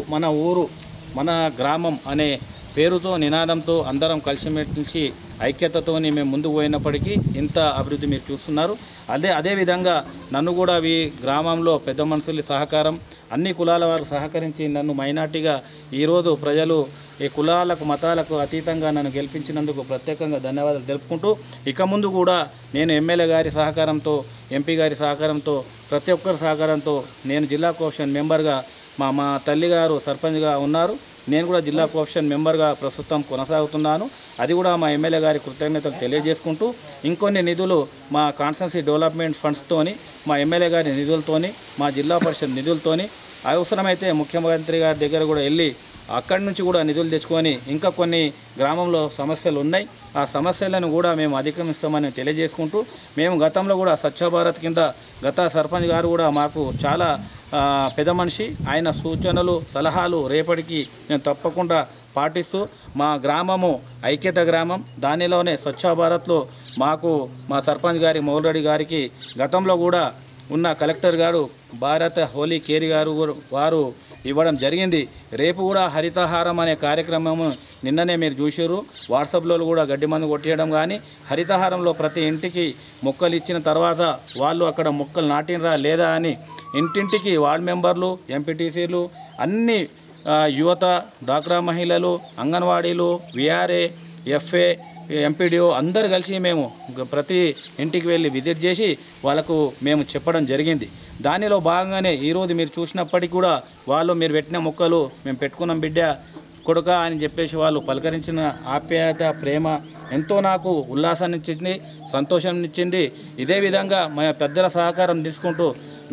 మన గ్రామం అనే పేరుతో నినాదంతో అందరం కలిసిమెలిసి ఐక్యతతోని మేము ముందుకు పోయినప్పటికీ ఇంత అభివృద్ధి మీరు చూస్తున్నారు. అదేవిధంగా నన్ను కూడా ఈ గ్రామంలో పెద్ద మనుషుల సహకారం, అన్ని కులాల వారు సహకరించి నన్ను మైనార్టీగా ఈరోజు ప్రజలు ఈ కులాలకు మతాలకు అతీతంగా నన్ను గెలిపించినందుకు ప్రత్యేకంగా ధన్యవాదాలు తెలుపుకుంటూ, ఇక ముందు కూడా నేను ఎమ్మెల్యే గారి సహకారంతో, ఎంపీ గారి సహకారంతో, ప్రతి ఒక్కరి సహకారంతో నేను జిల్లా కోఆప్షన్ మెంబర్గా మా తల్లిగారు సర్పంచ్గా ఉన్నారు. నేను కూడా జిల్లా కోఆప్షన్ మెంబర్గా ప్రస్తుతం కొనసాగుతున్నాను. అది కూడా మా ఎమ్మెల్యే గారి కృతజ్ఞతలు తెలియజేసుకుంటూ, ఇంకొన్ని నిధులు మా కాన్స్టిట్యున్సీ డెవలప్మెంట్ ఫండ్స్తోని, మా ఎమ్మెల్యే గారి నిధులతోని, మా జిల్లా పరిషత్ నిధులతోని, అవసరమైతే ముఖ్యమంత్రి గారి దగ్గర కూడా వెళ్ళి అక్కడి నుంచి కూడా నిధులు తెచ్చుకొని ఇంకా కొన్ని గ్రామంలో సమస్యలు ఉన్నాయి, ఆ సమస్యలను కూడా మేము అధిగమిస్తామని తెలియజేసుకుంటూ, మేము గతంలో కూడా స్వచ్ఛ భారత్ కింద గత సర్పంచ్ గారు కూడా మాకు చాలా పెద్ద మనిషి, ఆయన సూచనలు సలహాలు రేపటికి నేను తప్పకుండా పాటిస్తూ మా గ్రామము ఐక్యత గ్రామం, దానిలోనే స్వచ్ఛ భారత్లో మాకు మా సర్పంచ్ గారి మౌలరెడ్డి గారికి గతంలో కూడా ఉన్న కలెక్టర్ గారు భారత హోలీ కేరి గారు వారు ఇవ్వడం జరిగింది. రేపు కూడా హరితహారం అనే కార్యక్రమం నిన్ననే మీరు చూసారు, వాట్సాప్లో కూడా గడ్డి మందు కొట్టేయడం కానీ, హరితహారంలో ప్రతి ఇంటికి మొక్కలు ఇచ్చిన తర్వాత వాళ్ళు అక్కడ మొక్కలు నాటినరా లేదా అని ఇంటింటికి వార్డు మెంబర్లు, ఎంపీటీసీలు, అన్ని యువత, డ్వాక్రా మహిళలు, అంగన్వాడీలు, విఆర్ఏ, ఎఫ్ఏ, ఎంపీడీఓ అందరు కలిసి మేము ప్రతి ఇంటికి వెళ్ళి విజిట్ చేసి వాళ్ళకు మేము చెప్పడం జరిగింది. దానిలో భాగంగానే ఈరోజు మీరు చూసినప్పటికీ కూడా వాళ్ళు మీరు పెట్టిన మొక్కలు మేము పెట్టుకున్నాం బిడ్డ కొడుక అని చెప్పేసి వాళ్ళు పలకరించిన ఆప్యాయత, ప్రేమ ఎంతో నాకు ఉల్లాసాన్ని ఇచ్చింది, సంతోషాన్ని ఇచ్చింది. ఇదే విధంగా మా పెద్దల సహకారం తీసుకుంటూ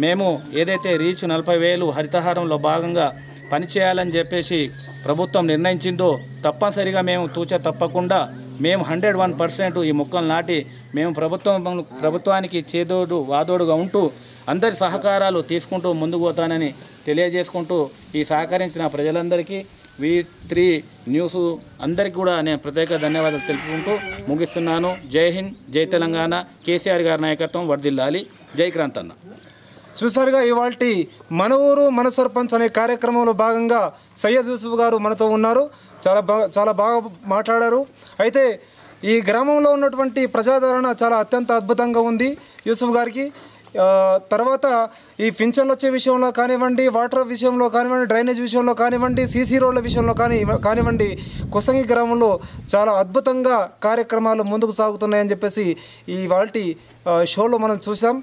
మేము ఏదైతే రీచ్ 40,000 హరితహారంలో భాగంగా పనిచేయాలని చెప్పేసి ప్రభుత్వం నిర్ణయించిందో తప్పనిసరిగా మేము తప్పకుండా మేము 101% ఈ మొక్కలు నాటి మేము ప్రభుత్వానికి చేదోడు వాదోడుగా ఉంటూ అందరి సహకారాలు తీసుకుంటూ ముందుకు పోతానని తెలియజేసుకుంటూ, ఈ సహకరించిన ప్రజలందరికీ V3 న్యూస్ అందరికీ కూడా నేను ప్రత్యేక ధన్యవాదాలు తెలుపుకుంటూ ముగిస్తున్నాను. జై హింద్, జై తెలంగాణ. కేసీఆర్ గారి నాయకత్వం వర్ధిల్లాలి. జై క్రాంతన్న. చూసారుగా ఇవాల్టి మన ఊరు మన సర్పంచ్ అనే కార్యక్రమంలో భాగంగా సయ్యద్ యూసుఫ్ గారు మనతో ఉన్నారు. చాలా బాగా మాట్లాడారు. అయితే ఈ గ్రామంలో ఉన్నటువంటి ప్రజాదరణ చాలా అత్యంత అద్భుతంగా ఉంది యూసుఫ్ గారికి. తర్వాత ఈ పింఛన్లు వచ్చే విషయంలో కానివ్వండి, వాటర్ విషయంలో కానివ్వండి, డ్రైనేజ్ విషయంలో కానివ్వండి, సీసీ రోడ్ల విషయంలో కానివ్వండి, కుసంగి గ్రామంలో చాలా అద్భుతంగా కార్యక్రమాలు ముందుకు సాగుతున్నాయని చెప్పేసి ఈ వాల్టి షోలో మనం చూసాం.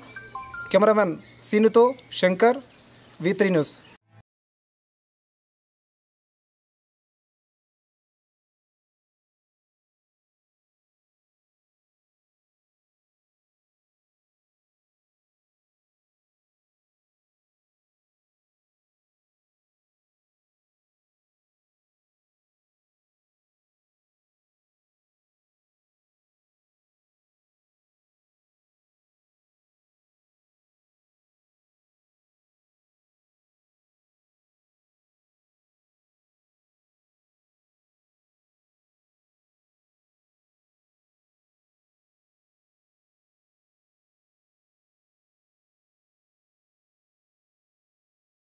కెమెరామెన్ సీనుతో శంకర్, V3 న్యూస్.